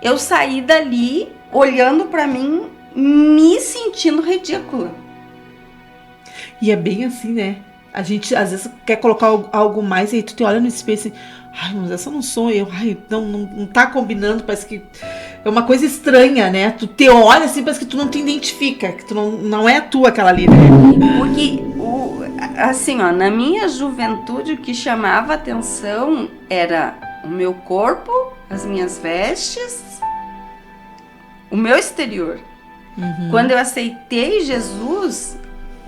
eu saí dali olhando pra mim, me sentindo ridícula. E é bem assim, né? A gente às vezes quer colocar algo mais e aí tu te olha no espelho e assim, ai, mas essa não sou eu, ai, não tá combinando, parece que é uma coisa estranha, né? Tu te olha assim, parece que tu não te identifica, que tu não é tu aquela ali, né? Porque, assim, ó, na minha juventude o que chamava atenção era o meu corpo, as minhas vestes, o meu exterior. Quando eu aceitei Jesus,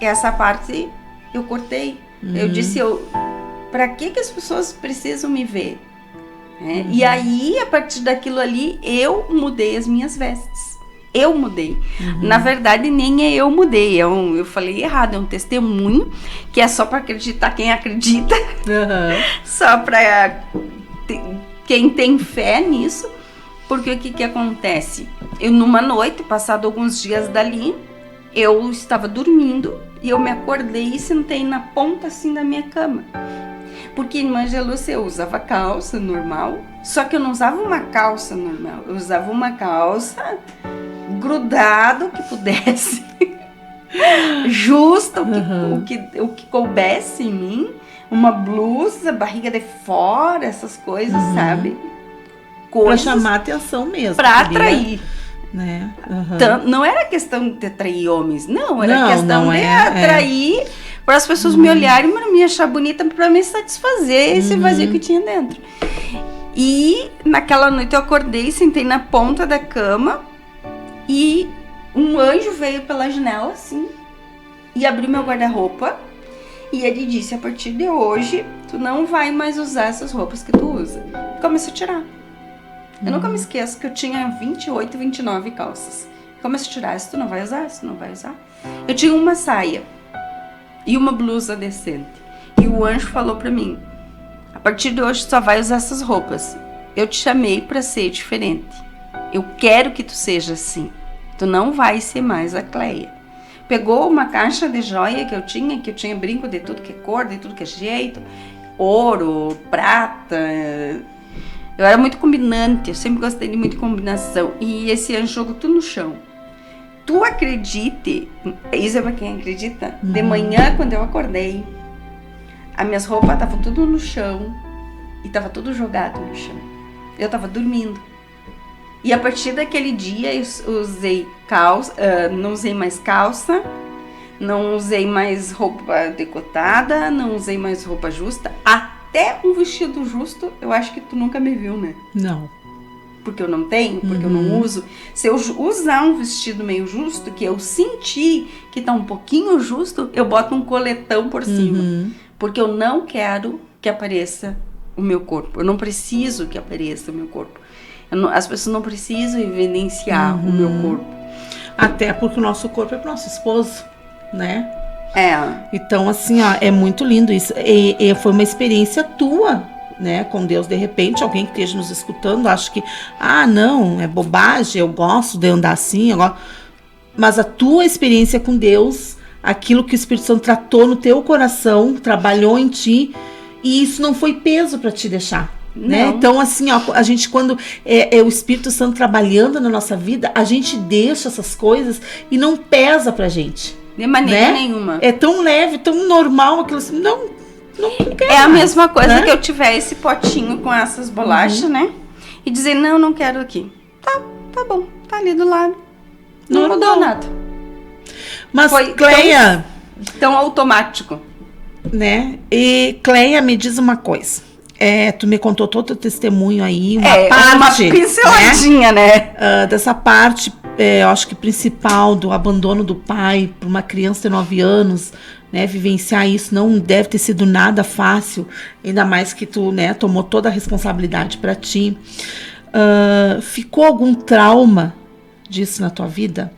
essa parte eu cortei. Eu disse, pra que as pessoas precisam me ver? E aí, a partir daquilo ali, eu mudei as minhas vestes. Eu mudei. Na verdade, nem eu mudei. Eu falei errado, é um testemunho que é só pra acreditar quem acredita. Só pra quem tem fé nisso. Porque o que acontece? Eu, numa noite, passado alguns dias dali, eu estava dormindo e eu me acordei e sentei na ponta assim da minha cama. Porque, irmã Gelúcia, eu usava calça normal, só que eu não usava uma calça normal, eu usava uma calça grudada, o que pudesse, justa, o que coubesse em mim, uma blusa, barriga de fora, essas coisas, sabe? Coisas pra chamar atenção mesmo. Pra atrair. Né? Não era questão de atrair homens, não, era questão de atrair para as pessoas me olharem, me achar bonita, para me satisfazer esse vazio que tinha dentro. E naquela noite eu acordei, sentei na ponta da cama e um anjo veio pela janela assim e abriu meu guarda-roupa e ele disse, a partir de hoje tu não vai mais usar essas roupas que tu usa. E começou a tirar. Eu nunca me esqueço que eu tinha 28, 29 calças. Começou a tirar, isso tu não vai usar, isso tu não vai usar. Eu tinha uma saia e uma blusa decente. E o anjo falou pra mim, a partir de hoje tu só vai usar essas roupas. Eu te chamei pra ser diferente. Eu quero que tu seja assim. Tu não vai ser mais a Cleia. Pegou uma caixa de joia que eu tinha brinco de tudo que é cor, de tudo que é jeito, ouro, prata. Eu era muito combinante, eu sempre gostei de muita combinação. E esse anjo jogou tudo no chão. Tu acredite, isso é pra quem acredita? De manhã, quando eu acordei, as minhas roupas estavam tudo no chão e tava tudo jogado no chão. Eu tava dormindo. E a partir daquele dia eu usei calça, não usei mais calça, não usei mais roupa decotada, não usei mais roupa justa. Até um vestido justo, eu acho que tu nunca me viu, né? Não. Porque eu não tenho, porque eu não uso. Se eu usar um vestido meio justo, que eu senti que tá um pouquinho justo, eu boto um coletão por cima. Porque eu não quero que apareça o meu corpo. Eu não preciso que apareça o meu corpo. As pessoas não precisam evidenciar o meu corpo. Até porque o nosso corpo é pro nosso esposo, né? É. Então, assim, ó, é muito lindo isso. E foi uma experiência tua, né, com Deus. De repente, alguém que esteja nos escutando acha que, não, é bobagem, eu gosto de andar assim, mas a tua experiência com Deus, aquilo que o Espírito Santo tratou no teu coração, trabalhou em ti, e isso não foi peso para te deixar. Né? Então, assim, a gente, quando é o Espírito Santo trabalhando na nossa vida, a gente deixa essas coisas e não pesa pra gente. De maneira nenhuma. É tão leve, tão normal aquilo assim, não quero a mesma coisa, né? Que eu tiver esse potinho com essas bolachas, né? E dizer, não quero aqui. Tá bom, tá ali do lado. Não mudou nada. Mas, foi Cleia... Tão automático. Né? E, Cleia, me diz uma coisa. Tu me contou todo o teu testemunho aí, uma pinceladinha, né? Dessa parte, eu acho que principal do abandono do pai para uma criança de 9 anos, né? Vivenciar isso não deve ter sido nada fácil, ainda mais que tu, né, tomou toda a responsabilidade para ti. Ficou algum trauma disso na tua vida?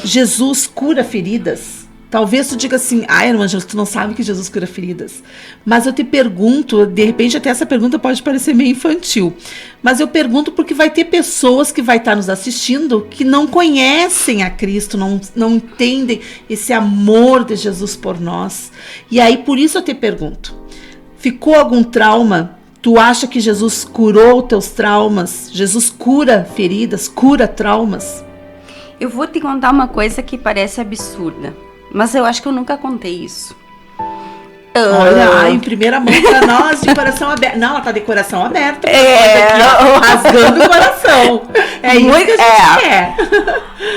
Jesus cura feridas? Talvez tu diga assim, irmã Ângela, tu não sabe que Jesus cura feridas. Mas eu te pergunto, de repente até essa pergunta pode parecer meio infantil, mas eu pergunto porque vai ter pessoas que vai estar nos assistindo que não conhecem a Cristo, não entendem esse amor de Jesus por nós. E aí, por isso eu te pergunto, ficou algum trauma? Tu acha que Jesus curou teus traumas? Jesus cura feridas, cura traumas? Eu vou te contar uma coisa que parece absurda. Mas eu acho que eu nunca contei isso. Olha, em primeira mão pra nós, de coração aberto. Não, ela tá de coração aberto. Rasgando o coração. É isso que a gente quer.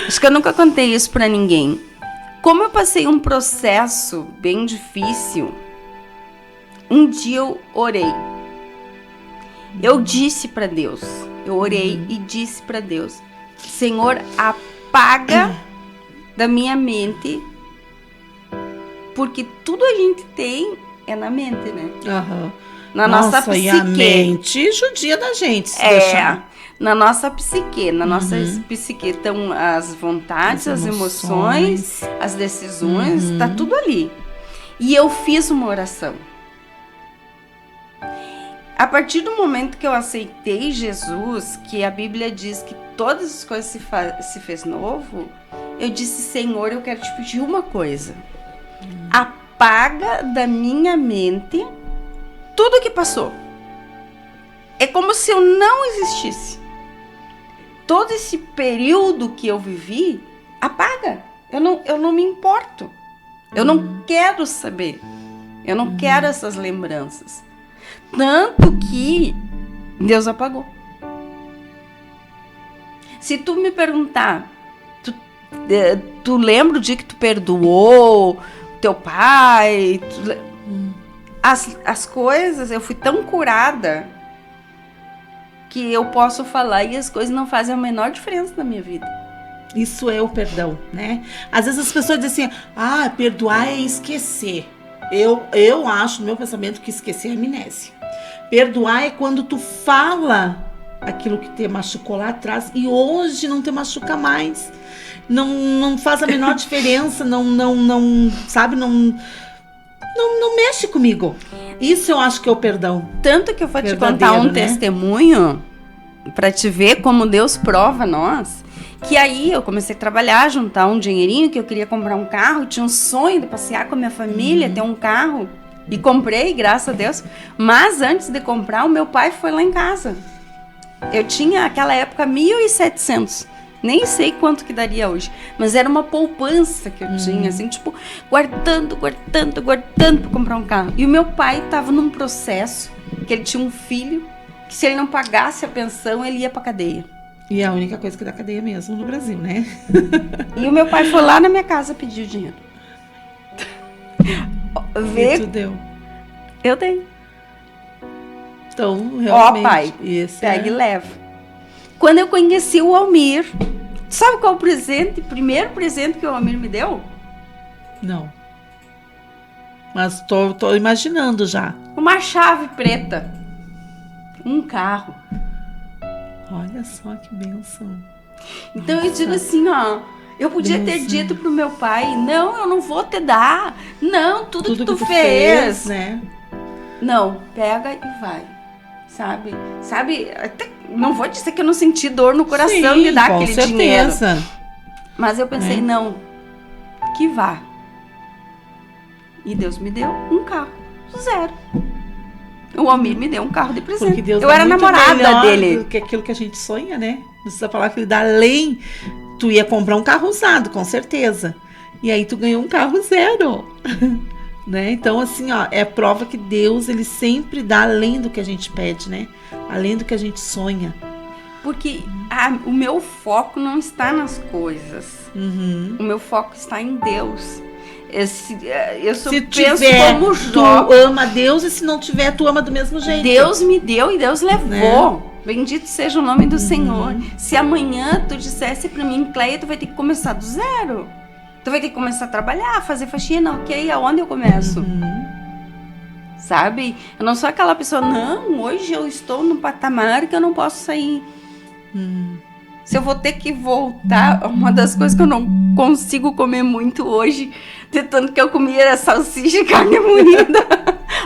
Acho que eu nunca contei isso pra ninguém. Como eu passei um processo bem difícil, um dia eu orei. Eu disse pra Deus. Eu orei e disse pra Deus: Senhor, apaga da minha mente, porque tudo a gente tem é na mente, né? Na nossa psique. E a mente judia da gente, se deixar. Na nossa psique, psique estão as vontades, as emoções, as decisões, tá tudo ali. E eu fiz uma oração. A partir do momento que eu aceitei Jesus, que a Bíblia diz que todas as coisas se fez novo, eu disse: Senhor, eu quero te pedir uma coisa. Apaga da minha mente tudo que passou. É como se eu não existisse. Todo esse período que eu vivi, apaga. Eu não me importo. Eu não quero saber. Eu não quero essas lembranças. Tanto que Deus apagou. Se tu me perguntar, tu lembra o dia que tu perdoou teu pai? As coisas, eu fui tão curada que eu posso falar e as coisas não fazem a menor diferença na minha vida. Isso é o perdão, né? Às vezes as pessoas dizem assim, perdoar é esquecer. Eu acho, no meu pensamento, que esquecer é amnésia. Perdoar é quando tu fala aquilo que te machucou lá atrás e hoje não te machuca mais. Não faz a menor diferença, não mexe comigo. Isso eu acho que é o perdão. Tanto que eu vou te contar um testemunho para te ver como Deus prova nós. Que aí eu comecei a trabalhar, juntar um dinheirinho, que eu queria comprar um carro, tinha um sonho de passear com a minha família, ter um carro. E comprei, graças a Deus. Mas antes de comprar, o meu pai foi lá em casa. Eu tinha, naquela época, 1.700. Nem sei quanto que daria hoje. Mas era uma poupança que eu tinha, assim, tipo, guardando para comprar um carro. E o meu pai estava num processo, que ele tinha um filho, que se ele não pagasse a pensão, ele ia pra cadeia. E é a única coisa que dá cadeia mesmo no Brasil, né? E o meu pai foi lá na minha casa pedir o dinheiro. E tu deu? Eu dei. Então, realmente... pai, pega e leva. Quando eu conheci o Almir, sabe qual o primeiro presente que o Almir me deu? Não. Mas tô imaginando já. Uma chave preta. Um carro. Olha só que bênção. Então eu digo assim, eu podia ter dito pro meu pai, não, eu não vou te dar. Não, tudo que tu fez, né? Não, pega e vai. Sabe? Até, não vou dizer que eu não senti dor no coração de dar aquele dinheiro. Mas eu pensei, não, que vá. E Deus me deu um carro, 0. O Almir me deu um carro de presente. Porque Deus eu era namorada dele. Do que aquilo que a gente sonha, né? Não precisa falar que ele dá além. Tu ia comprar um carro usado, com certeza. E aí tu ganhou um carro 0. Né? Então, assim, ó, é prova que Deus, ele sempre dá além do que a gente pede, né? Além do que a gente sonha. Porque o meu foco não está nas coisas. O meu foco está em Deus. Eu só se penso tiver, como Jó. Tu ama Deus, e se não tiver, tu ama do mesmo jeito. Deus me deu e Deus levou. Bendito seja o nome do Senhor. Se amanhã tu dissesse pra mim, Cleia, tu vai ter que começar do 0. Tu vai ter que começar a trabalhar, fazer faxina, ok? Aonde eu começo? Sabe? Eu não sou aquela pessoa, não, hoje eu estou num patamar que eu não posso sair. Se eu vou ter que voltar, uma das coisas que eu não consigo comer muito hoje, de tanto que eu comia salsicha e carne moída.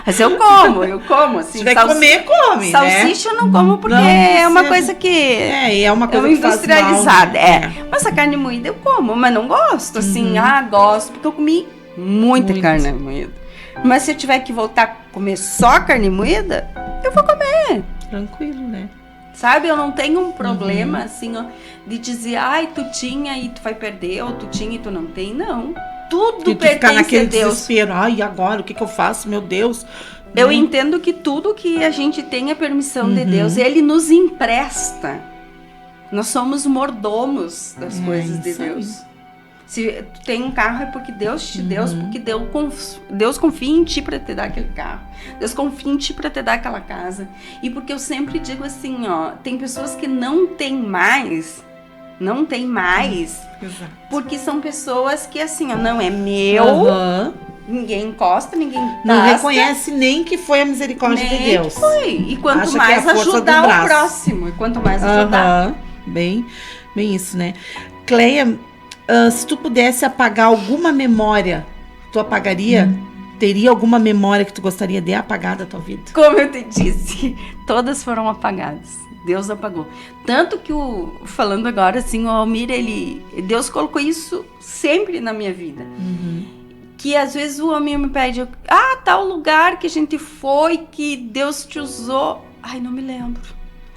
Mas eu como, assim. Se tiver que comer, come, salsicha né? eu não como porque é uma coisa que... É uma coisa que faz industrializada, mal, né? Mas a carne moída eu como, mas não gosto, assim. Gosto, porque eu comi muita carne moída. Mas se eu tiver que voltar a comer só carne moída, eu vou comer. Tranquilo, né? Sabe, eu não tenho um problema, assim, ó, de dizer, tu tinha e tu vai perder, ou tu tinha e tu não tem, não. Tudo pertence a Deus. Desespero, e agora, o que eu faço, meu Deus? Eu entendo que tudo que a gente tem é permissão de Deus, Ele nos empresta. Nós somos mordomos das coisas de Deus. Se tu tem um carro é porque Deus te deu, porque Deus confia em ti para te dar aquele carro. Deus confia em ti para te dar aquela casa. E porque eu sempre digo assim, ó, tem pessoas que não têm mais, Exato. Porque são pessoas que assim, ó, não é meu, ninguém encosta, ninguém tasca. Não reconhece nem que foi a misericórdia de Deus. Que foi. E quanto Acha mais ajudar o próximo, e quanto mais ajudar. Bem isso, né? Cleia, se tu pudesse apagar alguma memória, tu apagaria? Teria alguma memória que tu gostaria de apagar da tua vida? Como eu te disse, todas foram apagadas. Deus apagou. Tanto que, falando agora assim, o Almir, Deus colocou isso sempre na minha vida. Que às vezes o Almir me pede, tal lugar que a gente foi, que Deus te usou. Ai, não me lembro.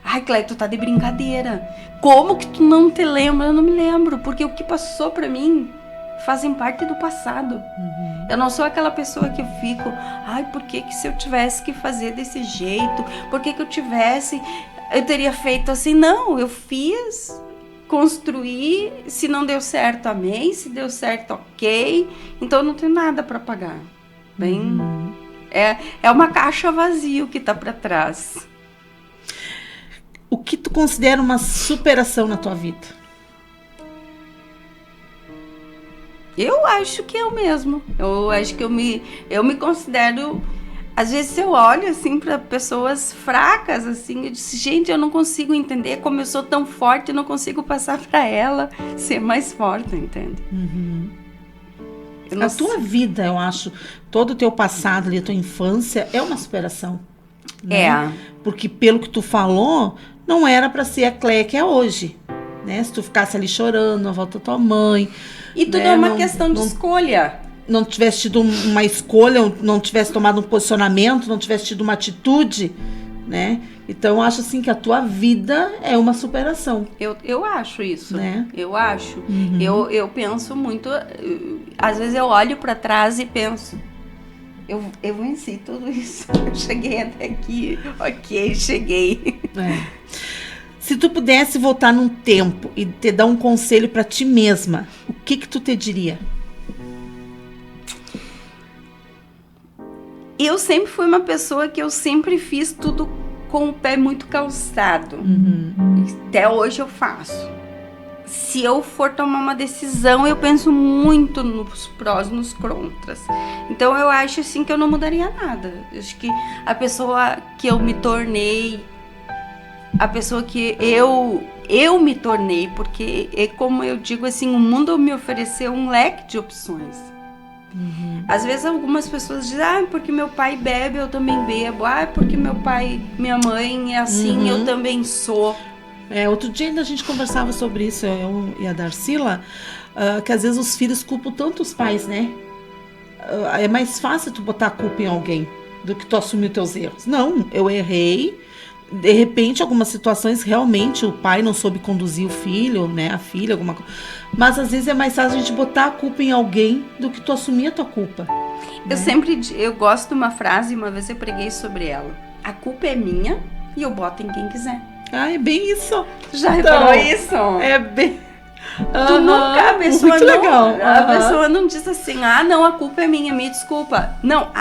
Ai, Cleia, tu tá de brincadeira. Como que tu não te lembra? Eu não me lembro, porque o que passou pra mim fazem parte do passado. Eu não sou aquela pessoa que eu fico, por que se eu tivesse que fazer desse jeito? Por que eu teria feito assim? Não, eu fiz, construí, se não deu certo, amei, se deu certo, ok. Então eu não tenho nada pra pagar. É uma caixa vazia que tá pra trás. O que tu considera uma superação na tua vida? Eu acho que eu mesmo. Eu acho que eu me considero... Às vezes eu olho assim para pessoas fracas, assim, eu disse, gente, eu não consigo entender como eu sou tão forte, eu não consigo passar para ela ser mais forte, entende? A tua vida, eu acho, todo o teu passado ali, a tua infância, é uma superação. Né? Porque pelo que tu falou, não era para ser a Cleia que é hoje. Né? Se tu ficasse ali chorando na volta da tua mãe... E tudo é uma questão de escolha. Não tivesse tido uma escolha, não tivesse tomado um posicionamento, não tivesse tido uma atitude, né? Então, eu acho assim que a tua vida é uma superação. Eu acho isso, né? Eu acho. Eu penso muito... Às vezes eu olho para trás e penso... Eu venci tudo isso. Eu cheguei até aqui. Ok, cheguei. Se tu pudesse voltar num tempo e te dar um conselho para ti mesma, o que tu te diria? Eu sempre fui uma pessoa que eu sempre fiz tudo com o pé muito calçado. Até hoje eu faço. Se eu for tomar uma decisão, eu penso muito nos prós e nos contras. Então eu acho assim que eu não mudaria nada. Eu acho que a pessoa que eu me tornei, a pessoa que eu me tornei, porque é como eu digo assim, o mundo me ofereceu um leque de opções. Às vezes algumas pessoas dizem, porque meu pai bebe, eu também bebo. Porque meu pai, minha mãe é assim, eu também sou. Outro dia ainda a gente conversava sobre isso, eu e a Darcila, que às vezes os filhos culpam tanto os pais, né? É mais fácil tu botar a culpa em alguém do que tu assumir os teus erros. Não, eu errei. De repente, algumas situações, realmente, o pai não soube conduzir o filho, né? A filha, alguma coisa. Mas, às vezes, é mais fácil a gente botar a culpa em alguém do que tu assumir a tua culpa. Eu gosto de uma frase, uma vez eu preguei sobre ela. A culpa é minha e eu boto em quem quiser. É bem isso. Já reparou isso? É bem... Tu nunca, a pessoa muito não, legal. A pessoa não diz assim, não, a culpa é minha, me desculpa. Não,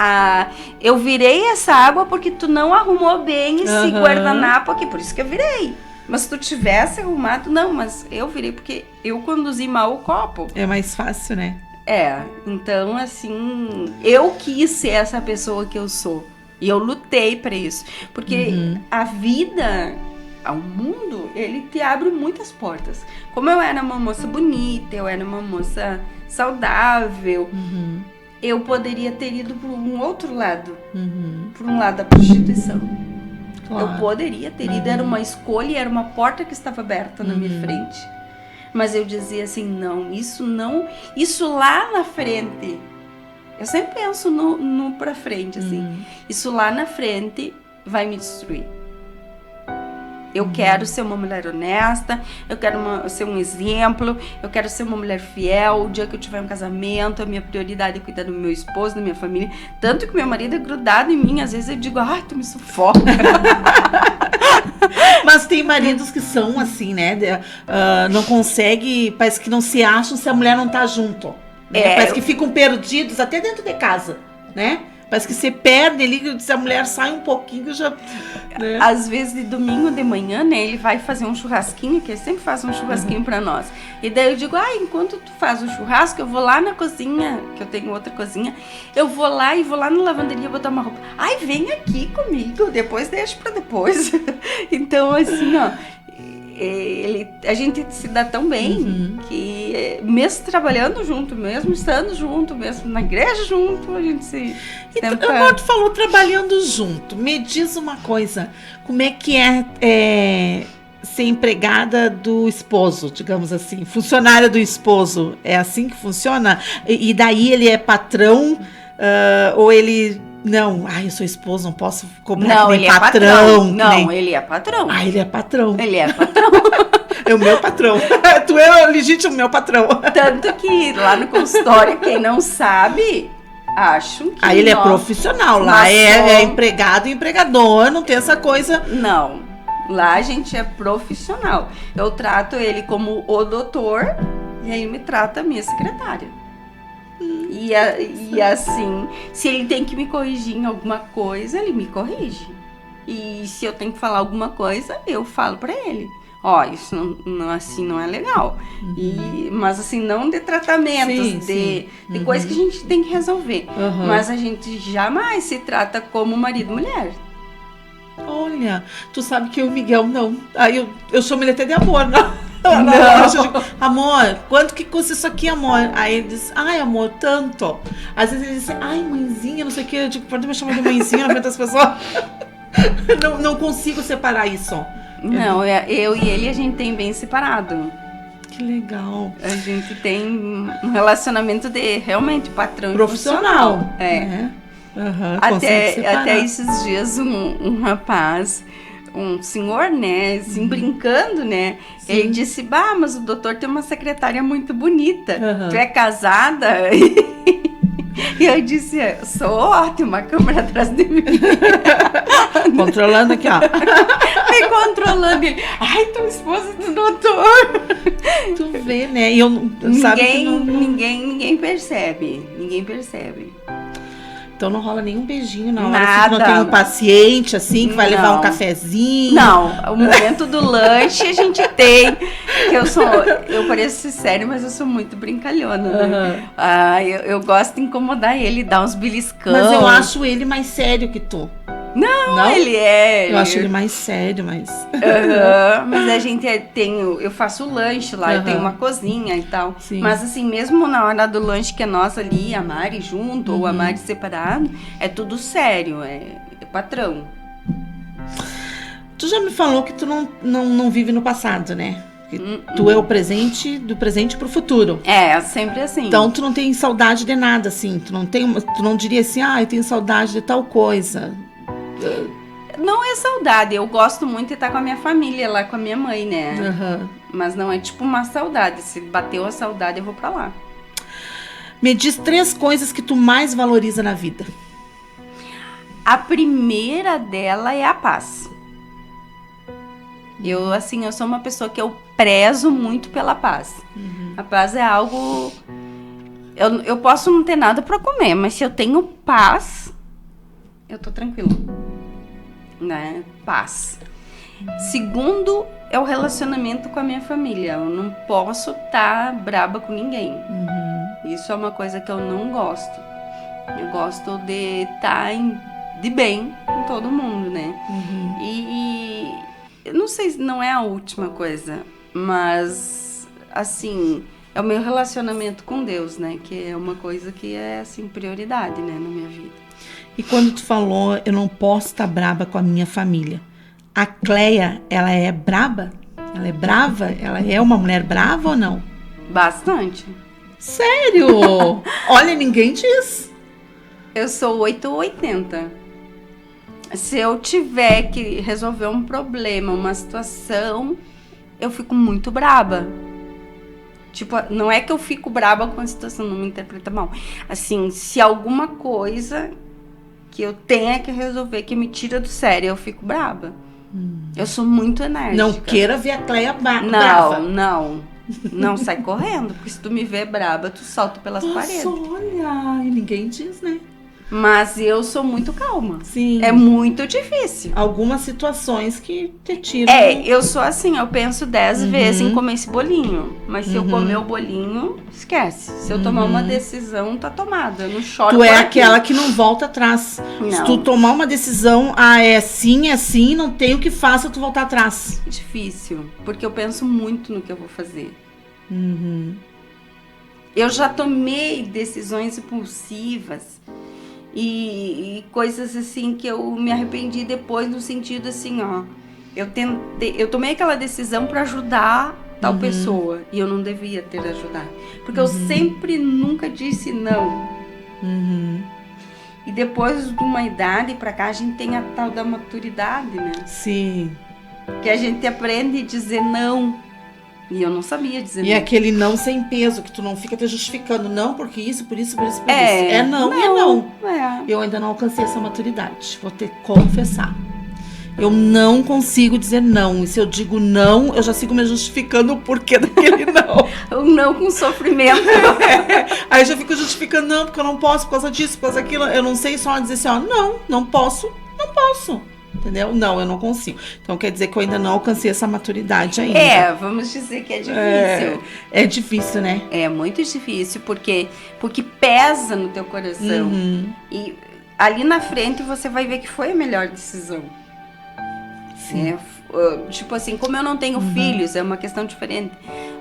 eu virei essa água porque tu não arrumou bem esse guardanapo aqui, por isso que eu virei. Mas se tu tivesse arrumado, não, mas eu virei porque eu conduzi mal o copo. É mais fácil, né? Então assim, eu quis ser essa pessoa que eu sou. E eu lutei pra isso. Porque a vida... ao mundo, ele te abre muitas portas. Como eu era uma moça bonita, eu era uma moça saudável, eu poderia ter ido para um outro lado, para um lado da prostituição. Claro. Eu poderia ter ido, era uma escolha, era uma porta que estava aberta na minha frente. Mas eu dizia assim, não, isso lá na frente, eu sempre penso no pra frente, assim, isso lá na frente vai me destruir. Eu quero ser uma mulher honesta, eu quero ser um exemplo, eu quero ser uma mulher fiel. O dia que eu tiver um casamento, a minha prioridade é cuidar do meu esposo, da minha família. Tanto que meu marido é grudado em mim, às vezes eu digo, tu me sufoca. Mas tem maridos que são assim, né? Não consegue, parece que não se acham se a mulher não tá junto. Né? Parece que ficam perdidos até dentro de casa, né? Parece que você perde ali, se a mulher sai um pouquinho, já... Né? Às vezes, de domingo de manhã, né, ele vai fazer um churrasquinho, que ele sempre faz um churrasquinho pra nós. E daí eu digo, enquanto tu faz o churrasco, eu vou lá na cozinha, que eu tenho outra cozinha, eu vou lá na lavanderia botar uma roupa. Vem aqui comigo, depois deixa pra depois. Então, assim, a gente se dá tão bem que mesmo trabalhando junto, mesmo estando junto, mesmo na igreja junto, a gente se tenta... Agora tu falou trabalhando junto, me diz uma coisa, como é que é ser empregada do esposo, digamos assim, funcionária do esposo, é assim que funciona? E daí ele é patrão, ou ele... Não, eu sou esposo, não posso cobrar não, que nem ele patrão. É patrão. Não, ele é patrão. Ele é patrão. Ele é patrão. É o meu patrão. Tu é o legítimo meu patrão. Tanto que lá no consultório, quem não sabe, acham que... ele é profissional, lá é empregado e empregador, não tem essa coisa... Não, lá a gente é profissional. Eu trato ele como o doutor e ele me trata a minha secretária. E assim, se ele tem que me corrigir em alguma coisa, ele me corrige. E se eu tenho que falar alguma coisa, eu falo pra ele. Isso não assim não é legal. Mas assim, não de tratamentos, de coisas que a gente tem que resolver. Mas a gente jamais se trata como marido e mulher. Olha, tu sabe que o Miguel não. Eu chamo ele até de amor, não. Eu digo, amor, quanto que custa isso aqui, amor? Aí ele diz, amor, tanto. Às vezes ele diz, mãezinha, não sei o que. Eu digo, pode me chamar de mãezinha na frente das pessoas? Não consigo separar isso. Não, eu e ele a gente tem bem separado. Que legal. A gente tem um relacionamento de realmente patrão profissional. Até esses dias um rapaz, um senhor, né, assim, brincando, né, ele disse, mas o doutor tem uma secretária muito bonita, tu é casada? E eu disse, sou ótima, a câmera atrás de mim. Controlando aqui, ó. Me controlando. Ele, tu é esposa do doutor. Tu vê, né? E ninguém percebe. Ninguém percebe. Então não rola nenhum beijinho na hora que não tem um paciente, assim, que vai levar um cafezinho. Não, o momento do lanche a gente tem. Eu pareço sério, mas eu sou muito brincalhona, né? Eu gosto de incomodar ele, dar uns beliscão. Mas eu acho ele mais sério que tu. Não, ele é... Eu acho ele mais sério, mas... mas a gente eu faço o lanche lá, eu tenho uma cozinha e tal. Sim. Mas assim, mesmo na hora do lanche que é nós ali, a Mari junto, ou a Mari separado, é tudo sério, é patrão. Tu já me falou que tu não vive no passado, né? Que tu é o presente, do presente pro futuro. É, sempre assim. Então tu não tem saudade de nada, assim. Tu não diria assim, eu tenho saudade de tal coisa. Não é saudade, eu gosto muito de estar com a minha família lá, com a minha mãe, né? Uhum. Mas não é tipo uma saudade. Se bateu a saudade, eu vou pra lá. Me diz 3 coisas que tu mais valoriza na vida. A primeira dela é a paz. Eu sou uma pessoa que eu prezo muito pela paz. A paz é algo... Eu posso não ter nada pra comer, mas se eu tenho paz, eu tô tranquila. Né? Paz. Segundo, é o relacionamento com a minha família. Eu não posso estar braba com ninguém. Isso é uma coisa que eu não gosto. Eu gosto de estar de bem com todo mundo, né? E eu não sei se não é a última coisa, mas assim, é o meu relacionamento com Deus, né? Que é uma coisa que é assim, prioridade, né, na minha vida. E quando tu falou, eu não posso estar braba com a minha família. A Cleia, ela é braba? Ela é brava? Ela é uma mulher brava ou não? Bastante. Sério? Olha, ninguém diz. Eu sou 8 ou 80. Se eu tiver que resolver um problema, uma situação, eu fico muito braba. Tipo, não é que eu fico braba com a situação, não me interpreta mal. Assim, se alguma coisa que eu tenha que resolver que me tira do sério, eu fico braba. Eu sou muito enérgica. Não queira ver a Cleia brava. Não sai correndo, porque se tu me ver braba, tu salta pelas paredes. Olha, e ninguém diz, né? Mas eu sou muito calma. Sim. É muito difícil. Algumas situações que te tiram. Eu sou assim, eu penso 10 vezes em comer esse bolinho. Mas se eu comer o bolinho, esquece. Se eu tomar uma decisão, tá tomada. Eu não choro. Tu é aquela que não volta atrás. Não. Se tu tomar uma decisão, é assim, não tem o que faça tu voltar atrás. Difícil, porque eu penso muito no que eu vou fazer. Eu já tomei decisões impulsivas. E coisas assim que eu me arrependi depois, no sentido assim, eu tomei aquela decisão para ajudar tal pessoa e eu não devia ter ajudado, porque eu sempre nunca disse não. E depois de uma idade pra cá, a gente tem a tal da maturidade, né? Sim. Que a gente aprende a dizer não. E eu não sabia dizer não. E aquele não sem peso, que tu não fica te justificando. Não, porque isso, por isso. É não. Eu ainda não alcancei essa maturidade. Vou ter que confessar. Eu não consigo dizer não. E se eu digo não, eu já sigo me justificando o porquê daquele não. O não com sofrimento. Aí eu já fico justificando, não, porque eu não posso, por causa disso, por causa daquilo. Eu não sei só dizer assim, não posso. Entendeu? Não, eu não consigo. Então quer dizer que eu ainda não alcancei essa maturidade ainda. Vamos dizer que é difícil. É difícil, né? É muito difícil, porque pesa no teu coração. E ali na frente você vai ver que foi a melhor decisão. Sim. Tipo assim, como eu não tenho filhos, é uma questão diferente.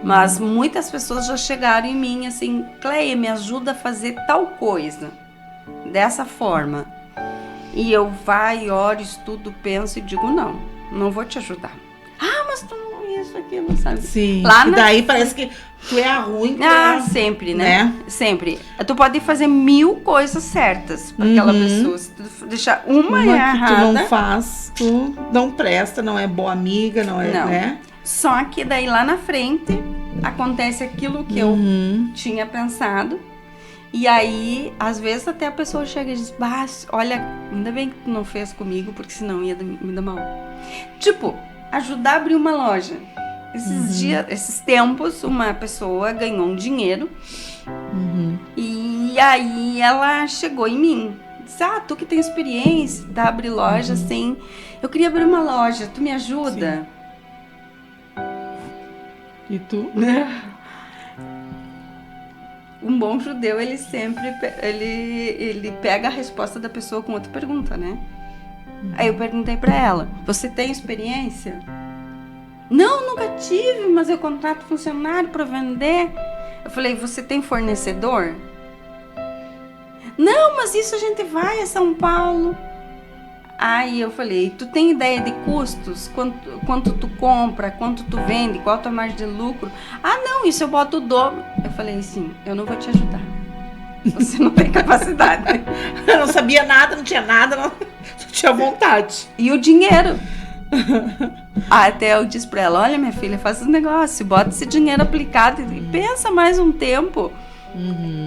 Mas muitas pessoas já chegaram em mim assim, Cleia, me ajuda a fazer tal coisa. Dessa forma. E eu oro, estudo, penso e digo, não vou te ajudar. Mas tu não isso, aquilo, sabe? Sim, daí parece que tu é a ruim. Sempre, né? Sempre. Tu pode fazer 1000 coisas certas pra aquela pessoa. Se tu deixar uma errada... que tu não faz, tu não presta, não é boa amiga, não é... Né? Só que daí lá na frente acontece aquilo que eu tinha pensado. E aí, às vezes até a pessoa chega e diz, olha, ainda bem que tu não fez comigo, porque senão ia me dar mal. Tipo, ajudar a abrir uma loja. Esses tempos, uma pessoa ganhou um dinheiro e aí ela chegou em mim. Disse, tu que tem experiência de abrir loja, assim, eu queria abrir uma loja, tu me ajuda? Sim. E tu? Um bom judeu, ele sempre ele pega a resposta da pessoa com outra pergunta, né? Aí eu perguntei pra ela, você tem experiência? Não, nunca tive, mas eu contrato funcionário pra vender. Eu falei, você tem fornecedor? Não, mas isso a gente vai a São Paulo. Aí eu falei, tu tem ideia de custos? Quanto tu compra, quanto tu vende, qual a tua margem de lucro? Ah, não, isso eu boto o dobro. Eu falei assim, eu não vou te ajudar. Você não tem capacidade. Eu não sabia nada, não tinha nada, só tinha vontade. E o dinheiro? Até eu disse pra ela, olha minha filha, faz um negócio, bota esse dinheiro aplicado e pensa mais um tempo.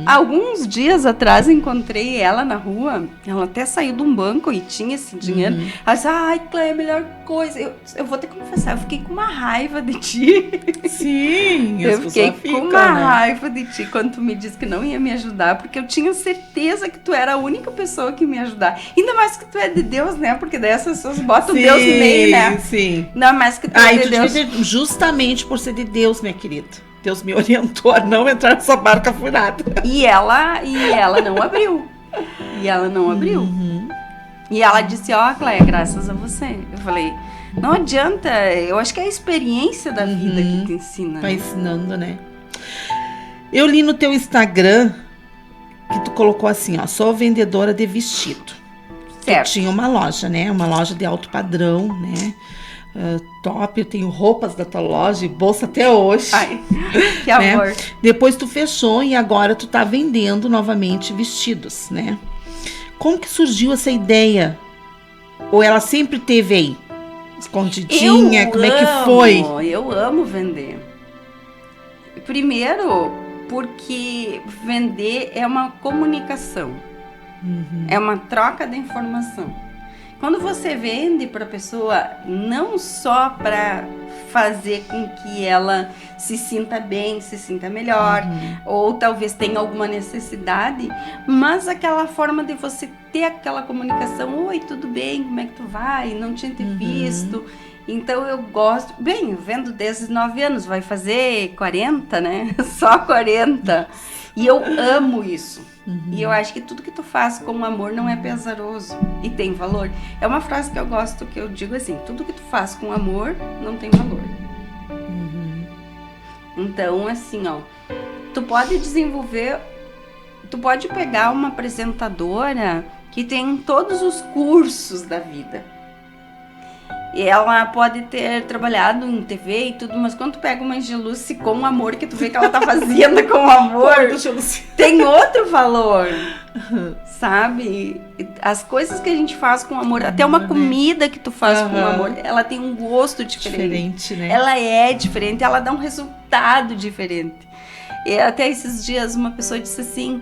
Alguns dias atrás encontrei ela na rua, ela até saiu de um banco e tinha esse dinheiro. Ela disse, ai, Cléia, a melhor coisa. Eu vou te confessar, eu fiquei com uma raiva de ti. Sim, eu fiquei com uma raiva de ti quando tu me disse que não ia me ajudar, porque eu tinha certeza que tu era a única pessoa que me ia ajudar. Ainda mais que tu é de Deus, né? Porque daí as pessoas botam Deus no meio, né? Sim. Ainda mais que tu é de Deus. Justamente por ser de Deus, minha querida. Deus me orientou a não entrar nessa barca furada. E ela não abriu. E ela disse, ó, Cléia, graças a você. Eu falei, não adianta, eu acho que é a experiência da vida que te ensina. Vai ensinando, né? Eu li no teu Instagram que tu colocou assim, ó, sou vendedora de vestido. Certo. Tu tinha uma loja, né? Uma loja de alto padrão, né? Top, eu tenho roupas da tua loja e bolsa até hoje. Ai, que amor. Né? Depois tu fechou e agora tu tá vendendo novamente vestidos, né? Como que surgiu essa ideia? Ou ela sempre teve aí? Escondidinha? Como é que foi? Eu amo vender. Primeiro, porque vender é uma comunicação. É uma troca de informação. Quando você vende para a pessoa, não só para fazer com que ela se sinta bem, se sinta melhor, ou talvez tenha alguma necessidade, mas aquela forma de você ter aquela comunicação, oi, tudo bem, como é que tu vai? Não tinha te visto. Então eu gosto, bem, eu vendo desde 9 anos, vai fazer 40, né? Só 40. E eu amo isso. E eu acho que tudo que tu faz com amor não é pesaroso e tem valor. É uma frase que eu gosto, que eu digo assim, tudo que tu faz com amor não tem valor. Então, assim, ó, tu pode pegar uma apresentadora que tem todos os cursos da vida. E ela pode ter trabalhado em TV e tudo, mas quando tu pega uma Angelucci com o amor que tu vê que ela tá fazendo com amor, tem outro valor, sabe? As coisas que a gente faz com amor, até uma comida que tu faz com amor, ela tem um gosto diferente, né? Ela é diferente, ela dá um resultado diferente. E até esses dias uma pessoa disse assim,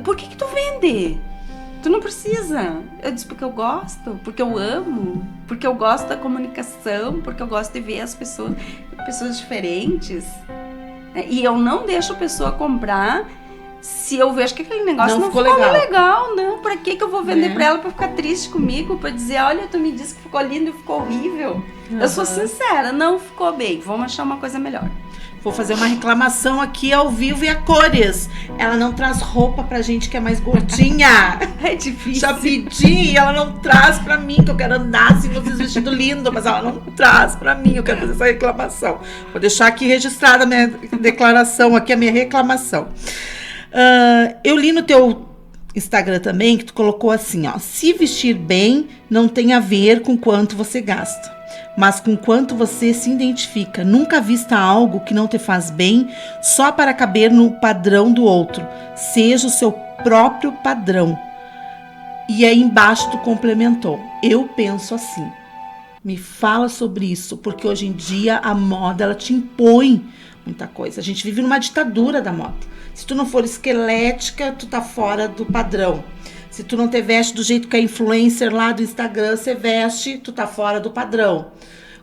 por que tu vende? Tu não precisa. Eu disse porque eu gosto, porque eu amo, porque eu gosto da comunicação, porque eu gosto de ver as pessoas diferentes. E eu não deixo a pessoa comprar se eu vejo que aquele negócio não ficou legal. Não, pra que eu vou vender pra ela pra ficar triste comigo, pra dizer, olha, tu me disse que ficou lindo e ficou horrível. Eu sou sincera, não ficou bem, vamos achar uma coisa melhor. Vou fazer uma reclamação aqui ao vivo e a cores. Ela não traz roupa pra gente que é mais gordinha. É difícil. Já pedi e ela não traz pra mim, que eu quero andar assim, vocês vestido lindo, mas ela não traz pra mim, eu quero fazer essa reclamação. Vou deixar aqui registrada a minha declaração, aqui a minha reclamação. Eu li no teu Instagram também que tu colocou assim, ó, se vestir bem não tem a ver com quanto você gasta, mas com quanto você se identifica. Nunca vista algo que não te faz bem só para caber no padrão do outro. Seja o seu próprio padrão. E aí embaixo tu complementou. Eu penso assim. Me fala sobre isso, porque hoje em dia a moda, ela te impõe muita coisa. A gente vive numa ditadura da moda. Se tu não for esquelética, tu tá fora do padrão. Se tu não te veste do jeito que a influencer lá do Instagram se veste, tu tá fora do padrão.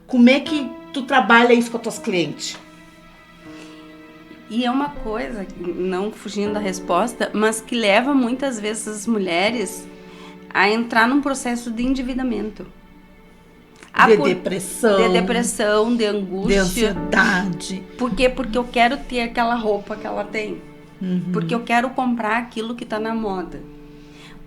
Como é que tu trabalha isso com as tuas clientes? E é uma coisa, não fugindo da resposta, mas que leva muitas vezes as mulheres a entrar num processo de endividamento. Depressão, de angústia. De ansiedade. Por quê? Porque eu quero ter aquela roupa que ela tem. Porque eu quero comprar aquilo que tá na moda.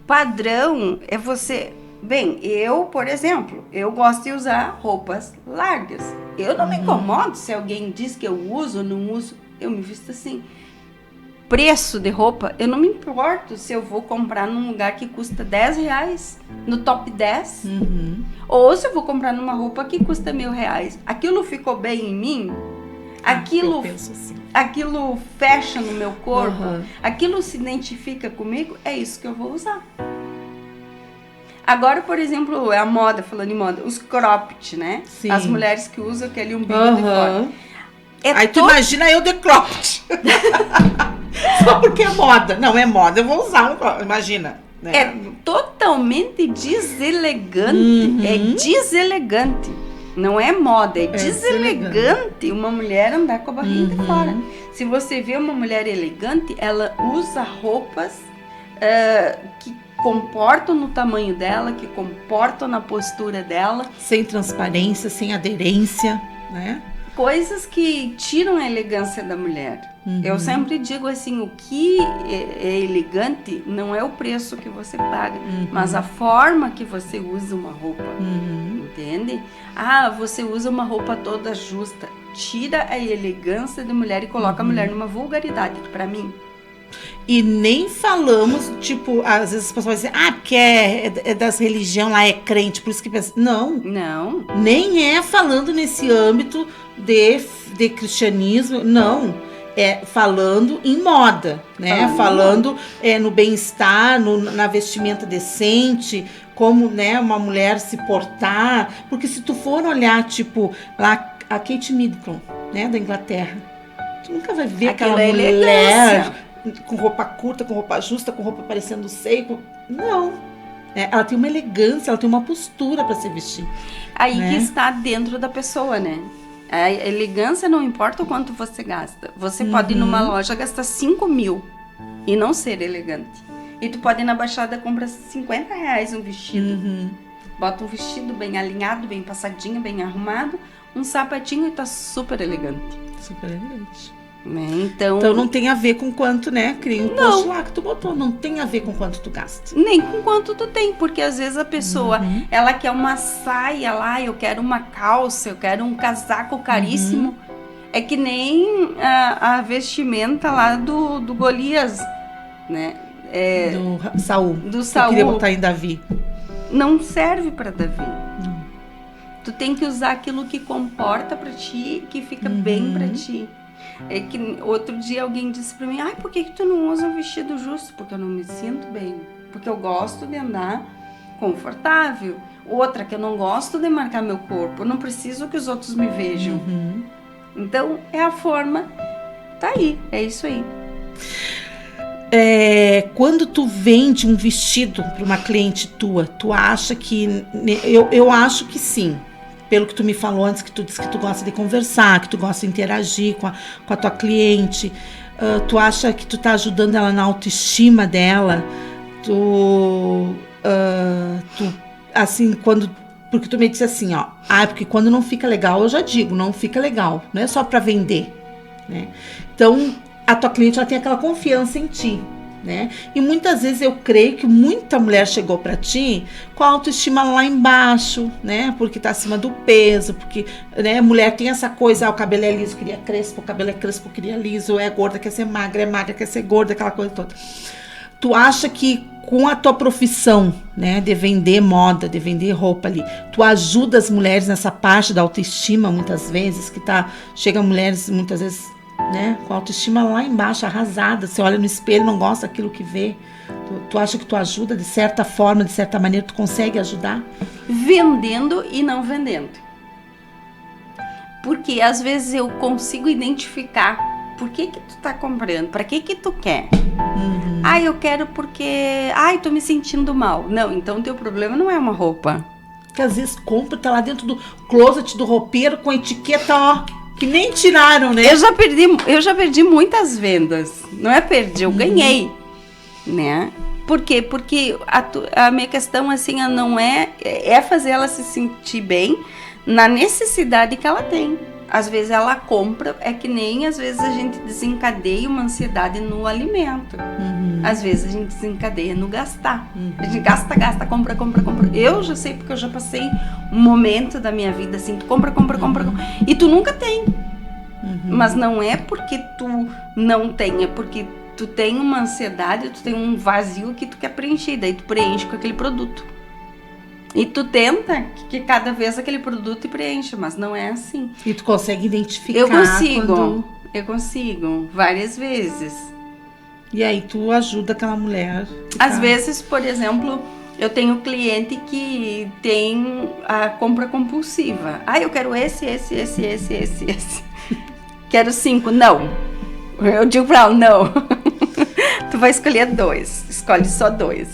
Padrão é você Bem, eu, por exemplo, eu gosto de usar roupas largas. Eu não me incomodo se alguém diz que eu uso ou não uso. Eu me visto assim. Preço de roupa, eu não me importo se eu vou comprar num lugar que custa R$10, no top 10. Ou se eu vou comprar numa roupa que custa R$1.000. Aquilo ficou bem em mim? Aquilo fecha no meu corpo? Aquilo se identifica comigo? É isso que eu vou usar. Agora, por exemplo, é a moda, falando em moda, os cropped, né? Sim. As mulheres que usam aquele umbigo de fora. Aí tu imagina eu de cropped. Só porque é moda. Não, é moda, eu vou usar um, imagina. Né? É totalmente deselegante. É deselegante. Não é moda, é deselegante uma mulher andar com a barriga de fora. Se você vê uma mulher elegante, ela usa roupas que comportam no tamanho dela, que comportam na postura dela. Sem transparência, sem aderência, né? Coisas que tiram a elegância da mulher. Eu sempre digo assim, o que é elegante não é o preço que você paga, mas a forma que você usa uma roupa, entende? Ah, você usa uma roupa toda justa, tira a elegância da mulher e coloca a mulher numa vulgaridade, pra mim. E nem falamos, tipo, às vezes as pessoas dizem, porque é das religiões lá, é crente, por isso que pensa. Não. Nem é falando nesse âmbito de cristianismo, não. É falando em moda, né? Falando no bem-estar, na vestimenta decente, como, né, uma mulher se portar. Porque se tu for olhar, tipo, lá a Kate Middleton, né, da Inglaterra, tu nunca vai ver aquela mulher com roupa curta, com roupa justa, com roupa parecendo seco. Não. Ela tem uma elegância, ela tem uma postura para se vestir. Aí, né? Que está dentro da pessoa, né? A elegância não importa o quanto você gasta. Você pode ir numa loja gastar 5.000 e não ser elegante. E tu pode ir na Baixada e comprar R$50 um vestido. Bota um vestido bem alinhado, bem passadinho, bem arrumado, um sapatinho e tá super elegante. Super elegante. Então não tem a ver com quanto, né? Cria um post lá que tu botou. Não tem a ver com quanto tu gasta. Nem com quanto tu tem, porque às vezes a pessoa, ela quer uma saia lá, eu quero uma calça, eu quero um casaco caríssimo. É que nem a vestimenta lá do Golias, né? Do Saul. Eu queria botar em Davi. Não serve pra Davi. Tu tem que usar aquilo que comporta pra ti, que fica bem pra ti. É que outro dia alguém disse pra mim, por que tu não usa um vestido justo? Porque eu não me sinto bem. Porque eu gosto de andar confortável. Outra, que eu não gosto de marcar meu corpo. Eu não preciso que os outros me vejam. Então, é a forma. Tá aí, é isso aí. Quando tu vende um vestido para uma cliente tua, tu acha que... Eu acho que sim. Pelo que tu me falou antes, que tu disse que tu gosta de conversar, que tu gosta de interagir com a tua cliente. Tu acha que tu tá ajudando ela na autoestima dela? Assim, porque tu me disse assim, porque quando não fica legal, eu já digo, não fica legal. Não é só para vender, né? Então, a tua cliente, ela tem aquela confiança em ti, né? E muitas vezes eu creio que muita mulher chegou para ti com a autoestima lá embaixo, né? Porque tá acima do peso, porque, né, mulher tem essa coisa, o cabelo é liso, queria crespo, o cabelo é crespo, queria liso, é gorda, quer ser magra, é magra, quer ser gorda, aquela coisa toda. Tu acha que com a tua profissão, né, de vender moda, de vender roupa ali, tu ajuda as mulheres nessa parte da autoestima, muitas vezes, chegam mulheres, muitas vezes, né, com a autoestima lá embaixo, arrasada, você olha no espelho, não gosta daquilo que vê. Tu acha que tu ajuda de certa forma, de certa maneira, tu consegue ajudar? Vendendo e não vendendo. Porque às vezes eu consigo identificar por que tu tá comprando, pra que tu quer. Eu quero porque, tô me sentindo mal. Não, então o teu problema não é uma roupa. Que às vezes compra, tá lá dentro do closet do roupeiro com a etiqueta, que nem tiraram, né? Eu já perdi muitas vendas. Não é perdi, eu ganhei, né? Por quê? Porque a minha questão, assim, não é fazer ela se sentir bem na necessidade que ela tem. Às vezes ela compra, é que nem às vezes a gente desencadeia uma ansiedade no alimento. Às vezes a gente desencadeia no gastar. A gente gasta, compra. Eu já sei, porque eu já passei um momento da minha vida assim, tu compra. E tu nunca tem. Mas não é porque tu não tem, é porque tu tem uma ansiedade, tu tem um vazio que tu quer preencher, daí tu preenche com aquele produto. E tu tenta que cada vez aquele produto te preencha, mas não é assim. E tu consegue identificar? Eu consigo, várias vezes. E aí tu ajuda aquela mulher? Às vezes, por exemplo, eu tenho cliente que tem a compra compulsiva. Eu quero esse. Quero 5, não. Eu digo pra ela, não. Tu vai escolher 2, escolhe só 2.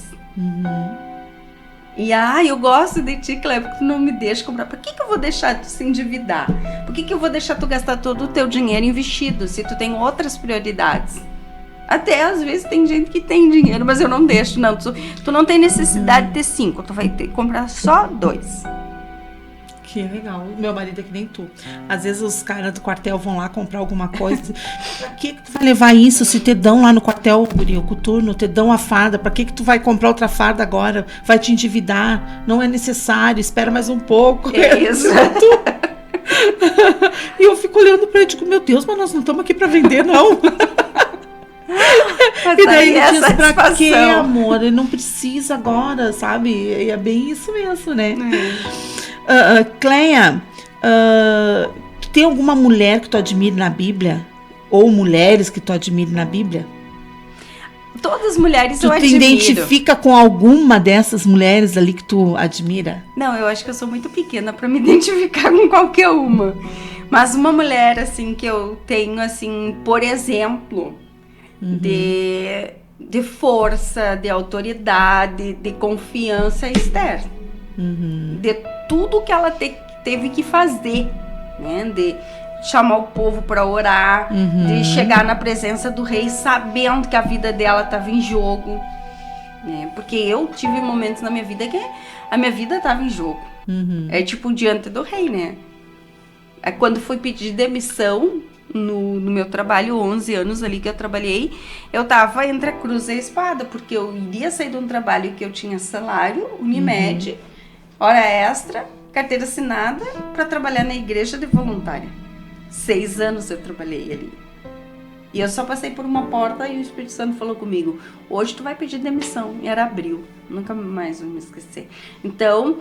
E eu gosto de ti, Cleber, porque tu não me deixa comprar. Por que eu vou deixar tu se endividar? Por que eu vou deixar tu gastar todo o teu dinheiro investido, se tu tem outras prioridades? Até às vezes tem gente que tem dinheiro, mas eu não deixo, não. Tu não tem necessidade de ter 5, tu vai ter que comprar só 2. Que legal. Meu marido é que nem tu. Às vezes os caras do quartel vão lá comprar alguma coisa. Pra que tu vai levar isso se te dão lá no quartel, guri, o coturno, te dão a farda? Pra que tu vai comprar outra farda agora? Vai te endividar. Não é necessário. Espera mais um pouco. É isso. E eu fico olhando pra ele e digo, meu Deus, mas nós não estamos aqui pra vender, não. Mas e daí ele diz, satisfação. pra quê, amor? Ele não precisa agora, sabe? E é bem isso mesmo, né? Cleia, tu tem alguma mulher que tu admire na Bíblia? Ou mulheres que tu admire na Bíblia? Todas as mulheres eu admiro. Tu te identifica com alguma dessas mulheres ali que tu admira? Não, eu acho que eu sou muito pequena pra me identificar com qualquer uma. Mas uma mulher, assim, que eu tenho, assim, por exemplo, de força, de autoridade, de confiança, é Esther. De tudo que ela teve que fazer, né? De chamar o povo para orar, de chegar na presença do rei sabendo que a vida dela estava em jogo, né? Porque eu tive momentos na minha vida que a minha vida estava em jogo. É tipo diante do rei, né? Quando fui pedir demissão no meu trabalho, 11 anos ali que eu trabalhei, eu tava entre a cruz e a espada, porque eu iria sair de um trabalho que eu tinha salário, Unimed, hora extra, carteira assinada, para trabalhar na igreja de voluntária. 6 anos eu trabalhei ali. E eu só passei por uma porta e o Espírito Santo falou comigo, hoje tu vai pedir demissão. E era abril, nunca mais vou me esquecer. Então,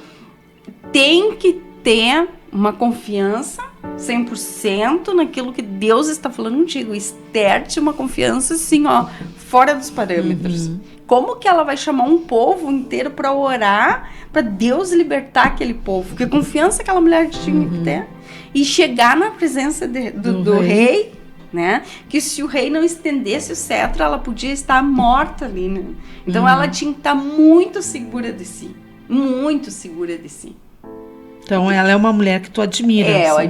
tem que ter uma confiança 100% naquilo que Deus está falando contigo. Esther tinha uma confiança assim, ó, fora dos parâmetros. Como que ela vai chamar um povo inteiro para orar, para Deus libertar aquele povo? Que confiança aquela mulher tinha que ter. E chegar na presença do rei, né? Que se o rei não estendesse o cetro, ela podia estar morta ali, né? Então ela tinha que estar muito segura de si. Muito segura de si. Então ela é uma mulher que tu admira. Eu assim.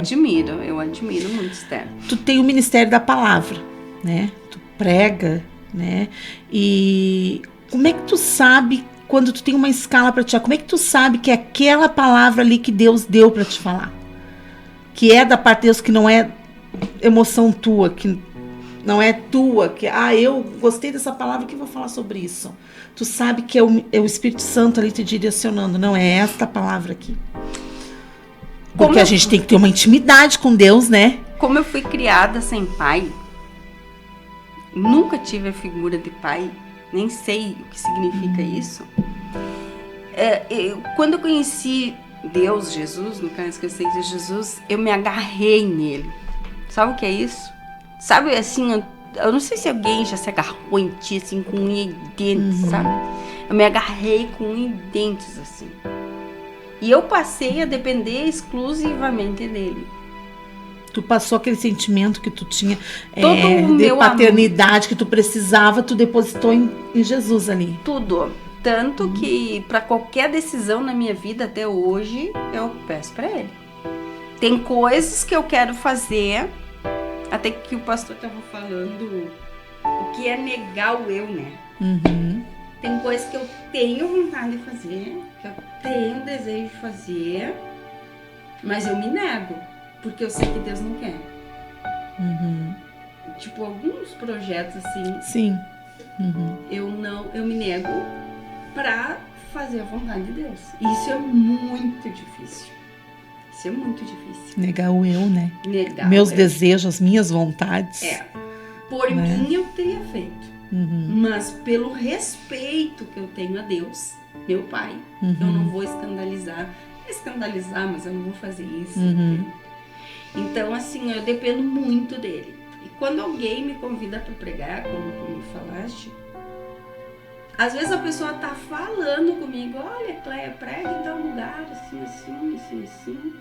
eu admiro muito Esther. Tu tem o ministério da palavra, né? Tu prega, né? E como é que tu sabe, quando tu tem uma escala para te falar, como é que tu sabe que é aquela palavra ali que Deus deu para te falar? Que é da parte de Deus, que não é emoção tua, que não é tua, que eu gostei dessa palavra que vou falar sobre isso. Tu sabe que é o Espírito Santo ali te direcionando, não é esta palavra aqui. Porque a gente tem que ter uma intimidade com Deus, né? Como eu fui criada sem pai, nunca tive a figura de pai, nem sei o que significa isso. Quando eu conheci Deus, Jesus, no caso que eu sei de Jesus, eu me agarrei nele. Sabe o que é isso? Sabe, assim, eu não sei se alguém já se agarrou em ti, assim, com unha e dentes, sabe? Eu me agarrei com unha e dentes, assim. E eu passei a depender exclusivamente dele. Tu passou aquele sentimento que tu tinha de paternidade, amor, que tu precisava, tu depositou em Jesus ali. Tudo. Tanto que para qualquer decisão na minha vida até hoje, eu peço para ele. Tem coisas que eu quero fazer, até que o pastor estava falando, o que é negar o eu, né? Tem coisas que eu tenho vontade de fazer, que eu tenho desejo de fazer, mas eu me nego. porque eu sei que Deus não quer. Tipo, alguns projetos assim, Sim. eu me nego pra fazer a vontade de Deus. Isso é muito difícil. Isso é muito difícil. Negar o eu, né? Negar Meus o eu. desejos, as minhas vontades. Por Né? mim eu teria feito. Mas pelo respeito que eu tenho a Deus, meu pai, eu não vou escandalizar, mas eu não vou fazer isso. Então, assim, eu dependo muito dele. E quando alguém me convida para pregar, como tu me falaste, às vezes a pessoa tá falando comigo, olha, Cleia, prega em tal lugar, assim, assim, assim, assim.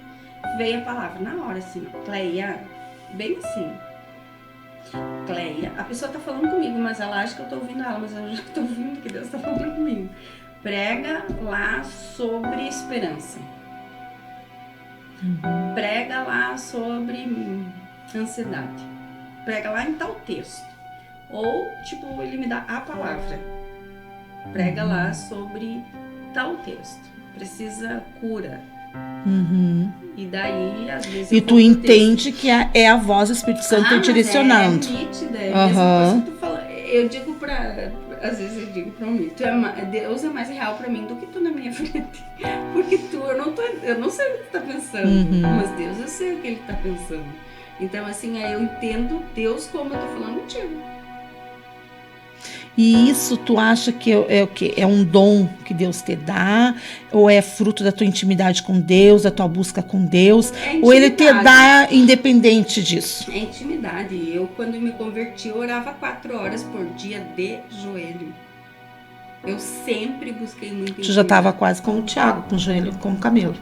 Vem a palavra na hora, assim, Cleia, bem assim. Cleia, a pessoa tá falando comigo, mas ela acha que eu tô ouvindo ela, mas eu já tô ouvindo que Deus tá falando comigo. Prega lá sobre esperança. Prega lá sobre ansiedade. Prega lá em tal texto. Ou, tipo, ele me dá a palavra. Prega lá sobre tal texto. Precisa cura. E daí, às vezes... E tu entende que é a voz do Espírito Santo te direcionando. É nítida, é a mesma coisa que tu fala. Eu digo às vezes eu digo pra mim, Deus é mais real pra mim do que tu na minha frente. Porque eu não sei o que tu tá pensando, mas Deus eu sei o que ele tá pensando. Então, assim, eu entendo Deus como eu tô falando contigo. E isso tu acha que é o quê? É um dom que Deus te dá? Ou é fruto da tua intimidade com Deus, da tua busca com Deus? Ou ele te dá independente disso? É intimidade. Eu, quando me converti, eu orava 4 horas por dia de joelho. Eu sempre busquei muito intimidade. Tu já estava quase como o Tiago, com o joelho, com o camelo.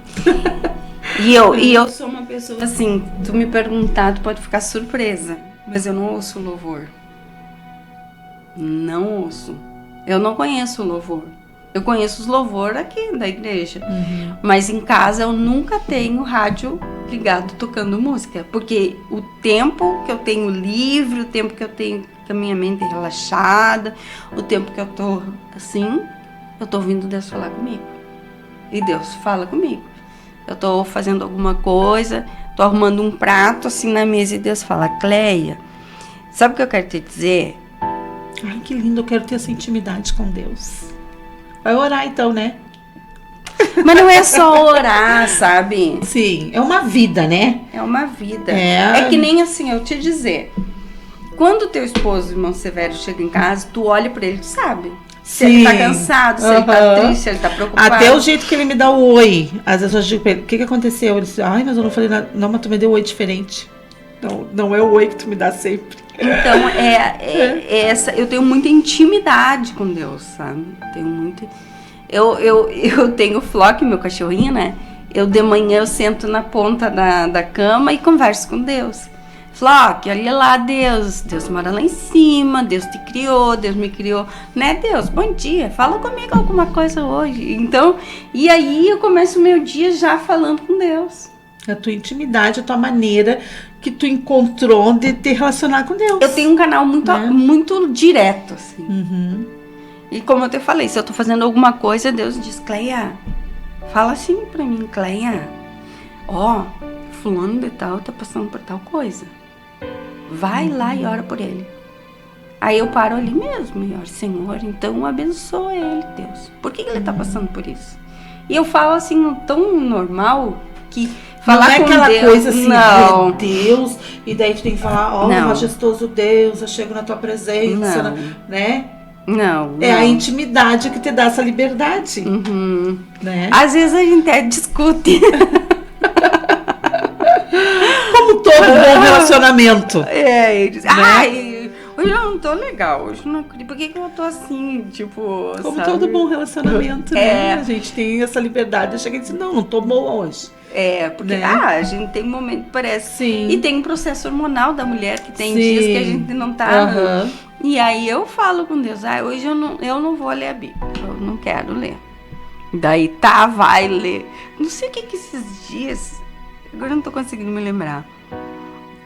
E eu sou uma pessoa assim, tu me perguntar, tu pode ficar surpresa, mas eu não ouço louvor. Não ouço. Eu não conheço o louvor. Eu conheço os louvor aqui da igreja. Mas em casa eu nunca tenho rádio ligado tocando música. Porque o tempo que eu tenho livre, o tempo que eu tenho com a minha mente relaxada, o tempo que eu tô assim, eu tô ouvindo Deus falar comigo. E Deus fala comigo. Eu tô fazendo alguma coisa, tô arrumando um prato assim na mesa e Deus fala, Cleia, sabe o que eu quero te dizer? Ai, que lindo, eu quero ter essa intimidade com Deus. Vai orar então, né? Mas não é só orar, sabe? Sim, é uma vida, né? É uma vida. É que nem assim, eu te dizer. Quando o teu esposo, irmão Severo, chega em casa, tu olha pra ele, tu sabe? Se ele tá cansado, se ele tá triste, se ele tá preocupado. Até o jeito que ele me dá o oi. Às vezes eu digo pra ele, o que aconteceu? Ele diz, ai, mas eu não falei nada. Não, mas tu me deu oi diferente. Não é o oi que tu me dá sempre. Então, eu tenho muita intimidade com Deus, sabe? Tenho muito... Eu tenho o Flock, meu cachorrinho, né? De manhã eu sento na ponta da cama e converso com Deus. Flock, olha lá, Deus mora lá em cima, Deus te criou, Deus me criou, né, Deus, bom dia, fala comigo alguma coisa hoje. Então, e aí eu começo o meu dia já falando com Deus. A tua intimidade, a tua maneira que tu encontrou de te relacionar com Deus. Eu tenho um canal muito direto, assim. E como eu te falei, se eu tô fazendo alguma coisa, Deus diz, Cleia, fala assim pra mim, Cleia, fulano de tal tá passando por tal coisa. Vai lá e ora por ele. Aí eu paro ali mesmo e oro, Senhor, então abençoa ele, Deus. Por que ele tá passando por isso? E eu falo assim, tão normal, que falar não é com aquela Deus, coisa assim, não. Deus, e daí tu tem que falar, majestoso Deus, eu chego na tua presença, né? Não. É a intimidade que te dá essa liberdade. Né? Às vezes a gente até discute. Como todo bom relacionamento. Eles, hoje eu não tô legal, hoje eu não acredito. Por que eu tô assim, tipo, como sabe? todo bom relacionamento, né? A gente tem essa liberdade. Eu cheguei e disse, não tô boa hoje. Porque né? a gente tem momento, parece. Sim. E tem um processo hormonal da mulher que tem dias que a gente não tá. E aí eu falo com Deus, hoje eu não vou ler a Bíblia, eu não quero ler. Daí vai ler. Não sei o que esses dias, agora eu não tô conseguindo me lembrar,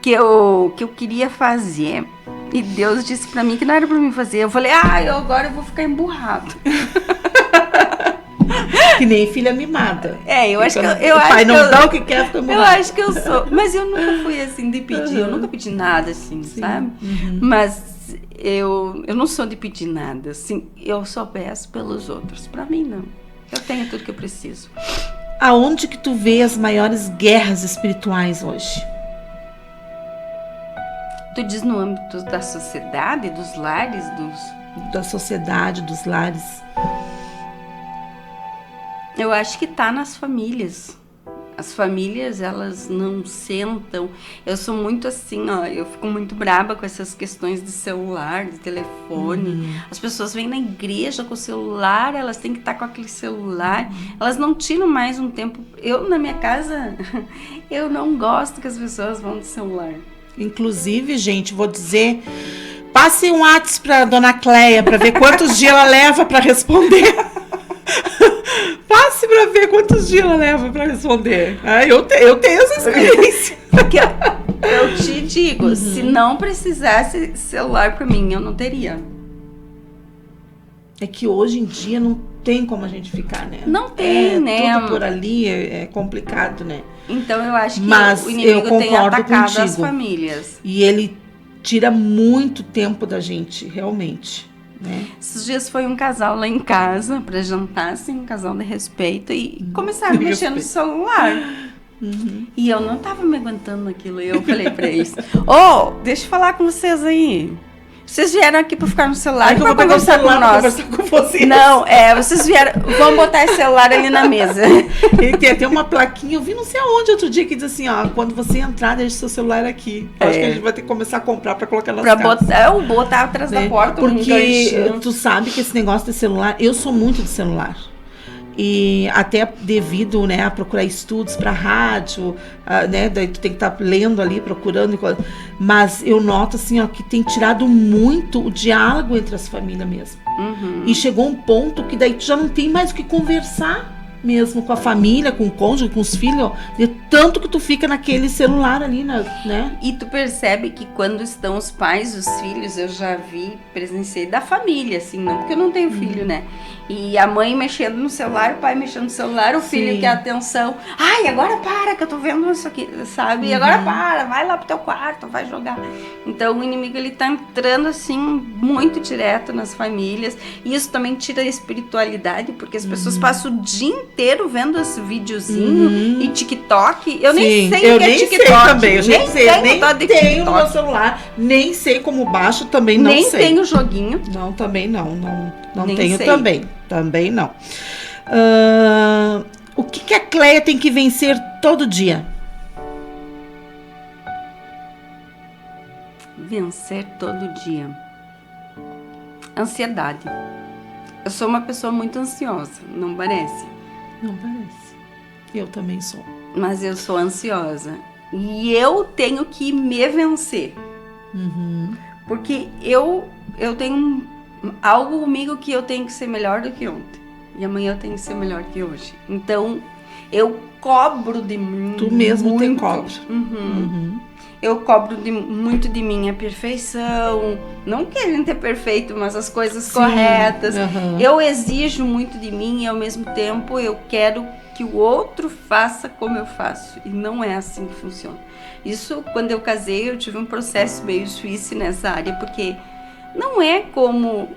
que eu queria fazer. E Deus disse pra mim que não era pra mim fazer. Eu falei, agora eu vou ficar emburrado. Que nem filha mimada. Eu acho que o pai não dá o que quer, fica mimada. Eu acho que eu sou. Mas eu nunca fui assim de pedir. Eu nunca pedi nada assim, sabe? Mas eu não sou de pedir nada. Assim, eu só peço pelos outros. Pra mim, não. Eu tenho tudo que eu preciso. Aonde que tu vê as maiores guerras espirituais hoje? Tu diz no âmbito da sociedade, dos lares, da sociedade, dos lares. Eu acho que tá nas famílias. As famílias, elas não sentam. Eu sou muito assim, ó, eu fico muito braba com essas questões de celular, de telefone. As pessoas vêm na igreja com o celular, elas têm que estar com aquele celular. Elas não tiram mais um tempo. Eu, na minha casa, eu não gosto que as pessoas vão de celular. Inclusive, gente, vou dizer, passe um WhatsApp pra dona Cleia para ver quantos dias ela leva para responder. Passe para ver quantos dias ela leva para responder. Eu tenho essa experiência. Porque eu te digo, se não precisasse celular para mim, eu não teria. É que hoje em dia não tem como a gente ficar, né? Não tem, né? Tudo por ali é complicado, né? Então eu acho que Mas o inimigo tem atacado contigo. as famílias. E ele tira muito tempo da gente, realmente. Né? Esses dias foi um casal lá em casa pra jantar, assim, um casal de respeito, e começaram a mexer no celular. E eu não tava me aguentando naquilo. E eu falei pra eles: deixa eu falar com vocês aí. Vocês vieram aqui pra ficar no celular que eu pra vou conversar com nós. Conversar com vocês. Não, vocês vieram. Vamos botar esse celular ali na mesa. E tem até uma plaquinha, eu vi não sei aonde outro dia que diz assim, ó, quando você entrar, deixe seu celular aqui. Acho que a gente vai ter que começar a comprar pra colocar nas casas. Botar atrás da porta. Porque tu sabe que esse negócio de celular, eu sou muito de celular. E até devido, né, a procurar estudos para rádio, né, daí tu tem que estar lendo ali, procurando, mas eu noto assim, ó, que tem tirado muito o diálogo entre as famílias mesmo. E chegou um ponto que daí tu já não tem mais o que conversar mesmo com a família, com o cônjuge, com os filhos, ó, de tanto que tu fica naquele celular ali, né? E tu percebe que quando estão os pais, os filhos, eu já presenciei da família, assim, não porque eu não tenho filho, né? E a mãe mexendo no celular, o pai mexendo no celular, o filho quer atenção. Ai, agora para, que eu tô vendo isso aqui, sabe? E agora para, vai lá pro teu quarto, vai jogar. Então o inimigo, ele tá entrando, assim, muito direto nas famílias. E isso também tira a espiritualidade, porque as pessoas passam o dia inteiro vendo esse videozinho e TikTok. Eu nem sei o que é TikTok. Sei também, eu nem tenho no meu TikTok. celular, nem sei como baixo, também não nem sei. Nem tenho joguinho. Não, também não nem tenho sei. Também não. O que a Cleia tem que vencer todo dia? Vencer todo dia. Ansiedade. Eu sou uma pessoa muito ansiosa, não parece? Não parece. Eu também sou. Mas eu sou ansiosa. E eu tenho que me vencer. Porque eu tenho algo comigo que eu tenho que ser melhor do que ontem. E amanhã eu tenho que ser melhor que hoje. Então, eu cobro de mim. Tu mesmo te cobra. Eu cobro muito de mim a perfeição. Não que a gente é perfeito, mas as coisas corretas. Eu exijo muito de mim e ao mesmo tempo eu quero que o outro faça como eu faço. E não é assim que funciona. Isso, quando eu casei, eu tive um processo meio difícil nessa área, porque não é como,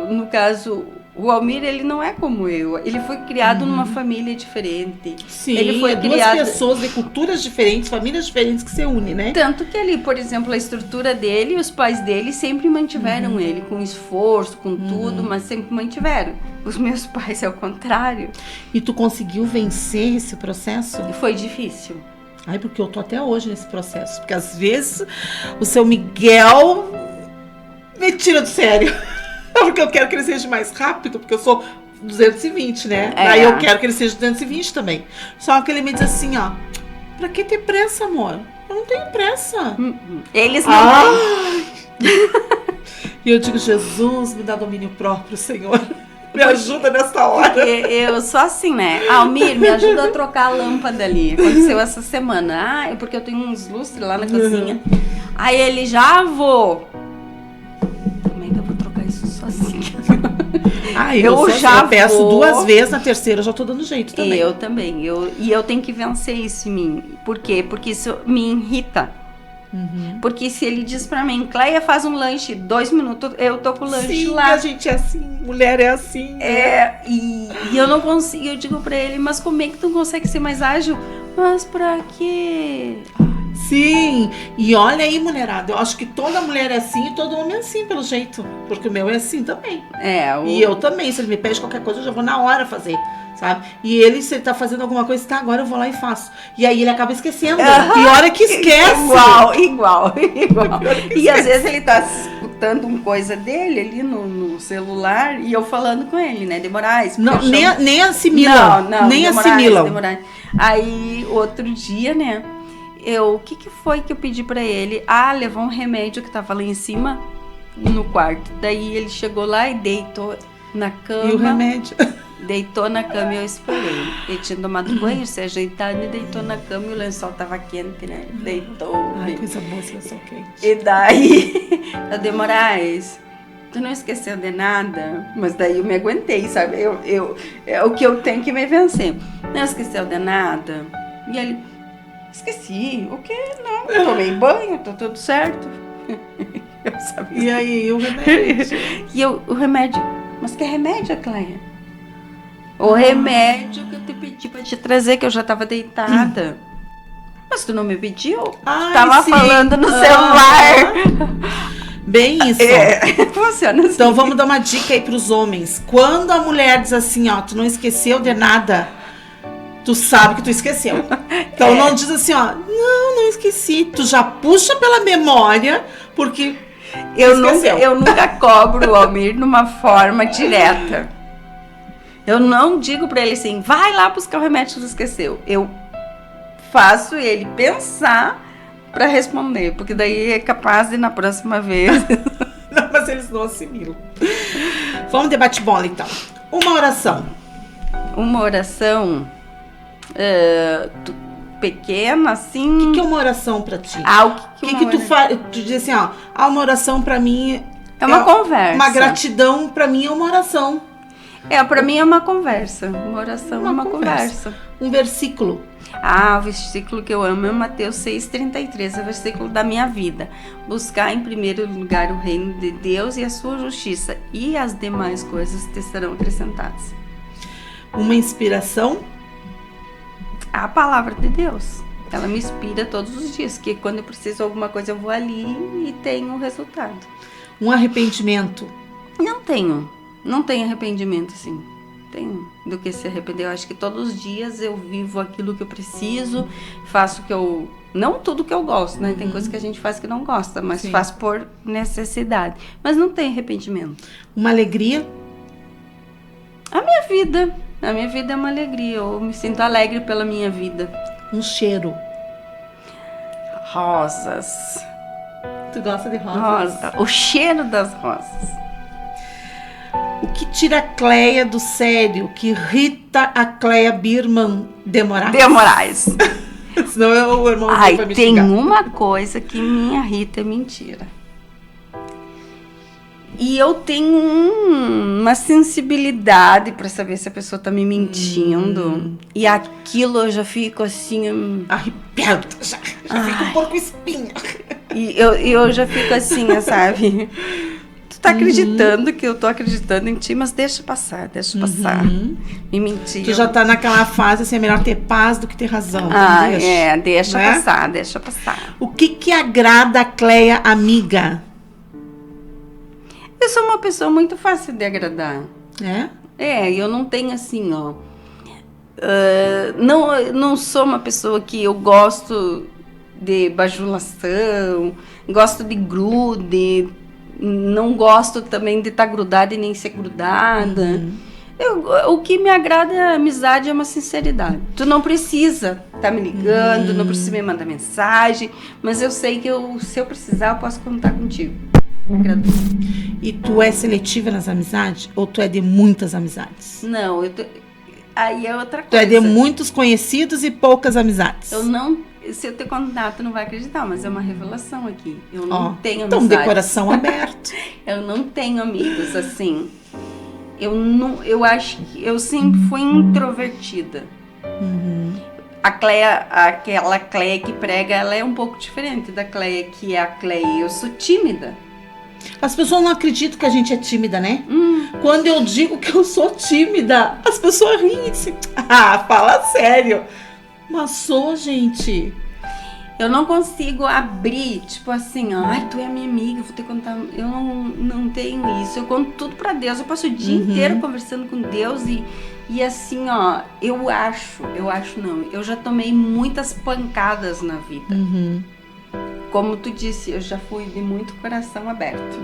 no caso, o Almir, ele não é como eu. Ele foi criado numa família diferente. Sim, ele foi duas pessoas de culturas diferentes, famílias diferentes que se unem, né? Tanto que ali, por exemplo, a estrutura dele, os pais dele sempre mantiveram ele com esforço, com tudo, mas sempre mantiveram. Os meus pais é o contrário. E tu conseguiu vencer esse processo? E foi difícil. Ai, porque eu tô até hoje nesse processo. Porque às vezes o seu Miguel me tira do sério. Porque eu quero que ele seja mais rápido, porque eu sou 220, né? Aí eu quero que ele seja 220 também. Só que ele me diz assim, ó, pra que ter pressa, amor? Eu não tenho pressa. Eles não têm. E eu digo, Jesus, me dá domínio próprio, Senhor. Me ajuda nessa hora. Porque eu sou assim, né? Almir, me ajuda a trocar a lâmpada ali. Aconteceu essa semana. É porque eu tenho uns lustres lá na cozinha. Aí ele, já vou. Como é que eu vou trocar isso sozinha? Eu peço 2 vezes, na terceira eu já tô dando jeito também. Eu também. Eu tenho que vencer isso em mim. Por quê? Porque isso me irrita. Porque se ele diz pra mim, Cleia, faz um lanche, 2 minutos, eu tô com o lanche lá. A gente é assim, mulher é assim. E eu não consigo, eu digo pra ele, mas como é que tu consegue ser mais ágil? Mas pra quê? Sim, e olha aí, mulherada, eu acho que toda mulher é assim e todo homem é assim, pelo jeito. Porque o meu é assim também. E eu também, se ele me pede qualquer coisa, eu já vou na hora fazer, sabe? E ele, se ele tá fazendo alguma coisa, tá, agora eu vou lá e faço. E aí ele acaba esquecendo. E hora que esquece. Igual. E às vezes ele tá escutando uma coisa dele ali no celular e eu falando com ele, né? Demorais. Não, nem assimilam. Não, nem assimilam. Aí, outro dia, né? O que foi que eu pedi pra ele? Levou um remédio que tava lá em cima, no quarto. Daí ele chegou lá e deitou na cama. E o remédio? Deitou na cama e eu esperei. Ele tinha tomado banho, se ajeitado e deitou na cama e o lençol tava quente, né? Deitou. Ai, coisa boa esse lençol quente. E daí, eu dei, Moraes, tu não esqueceu de nada? Mas daí eu me aguentei, sabe? É o que eu tenho que me vencer. Não esqueceu de nada? E ele, esqueci. O quê? Não, eu tomei banho, tá tudo certo. Eu sabia. E aí, o remédio? O remédio, mas que remédio, Cleia? O remédio que eu te pedi pra te trazer, que eu já tava deitada. Mas tu não me pediu? Tu tava falando no celular. Bem isso. Funciona assim. Então vamos dar uma dica aí pros homens. Quando a mulher diz assim, tu não esqueceu de nada, tu sabe que tu esqueceu. Então não diz assim, não esqueci. Tu já puxa pela memória, porque eu nunca cobro o Almir numa forma direta. Eu não digo pra ele assim, vai lá buscar o remédio que tu esqueceu. Eu faço ele pensar pra responder, porque daí é capaz de na próxima vez. Não, mas eles não assimilam. Vamos de bate-bola então. Uma oração. Uma oração pequena, assim. O que é uma oração pra ti? O que tu faz? Tu diz assim, uma oração pra mim é uma conversa. Uma gratidão pra mim é uma oração. Pra mim é uma conversa. Uma oração é uma conversa. Um versículo. O versículo que eu amo é Mateus 6,33, é o versículo da minha vida. Buscar em primeiro lugar o reino de Deus e a sua justiça, e as demais coisas te serão acrescentadas. Uma inspiração? A palavra de Deus. Ela me inspira todos os dias, que quando eu preciso de alguma coisa eu vou ali e tenho um resultado. Um arrependimento? Não tenho arrependimento, assim. Tenho do que se arrepender. Eu acho que todos os dias eu vivo aquilo que eu preciso, faço o que eu... Não tudo que eu gosto, né? Tem coisa que a gente faz que não gosta, mas faz por necessidade. Mas não tem arrependimento. Uma alegria? A minha vida. A minha vida é uma alegria. Eu me sinto alegre pela minha vida. Um cheiro? Rosas. Tu gosta de rosas? Rosa. O cheiro das rosas. O que tira a Cleia do sério, que irrita a Cleia Birman de Moraes? Senão o irmão vai me tem xingar. uma coisa que me irrita, é mentira. E eu tenho uma sensibilidade para saber se a pessoa tá me mentindo. E aquilo eu já fico assim... Arrepiado, já fico um pouco espinha. E eu já fico assim, sabe? Tá acreditando que eu tô acreditando em ti, mas deixa passar. Me mentir. Tu já tá naquela fase assim, é melhor ter paz do que ter razão. Deixa passar. O que agrada a Cleia amiga? Eu sou uma pessoa muito fácil de agradar. Eu não tenho assim, não sou uma pessoa que eu gosto de bajulação, gosto de grude, não gosto também de estar grudada e nem ser grudada. O que me agrada é a amizade, é uma sinceridade. Tu não precisa estar me ligando, não precisa me mandar mensagem, mas eu sei que se eu precisar, eu posso contar contigo. E tu é seletiva nas amizades? Ou tu é de muitas amizades? Não, aí é outra coisa. Tu é de muitos conhecidos e poucas amizades? Se eu te contar, tu não vai acreditar, mas é uma revelação aqui. Eu não tenho amizades. Então, de coração aberto. Eu não tenho amigos, assim. Eu acho que eu sempre fui introvertida. A Cleia, aquela Cleia que prega, ela é um pouco diferente da Cleia que é a Cleia. Eu sou tímida. As pessoas não acreditam que a gente é tímida, né? Quando eu digo que eu sou tímida, as pessoas riem e dizem, fala sério. Mas sou, gente. Eu não consigo abrir, tipo assim, ai, tu é minha amiga, vou te contar. Eu não tenho isso. Eu conto tudo pra Deus. Eu passo o dia inteiro conversando com Deus e assim, ó, eu já tomei muitas pancadas na vida. Como tu disse, eu já fui de muito coração aberto.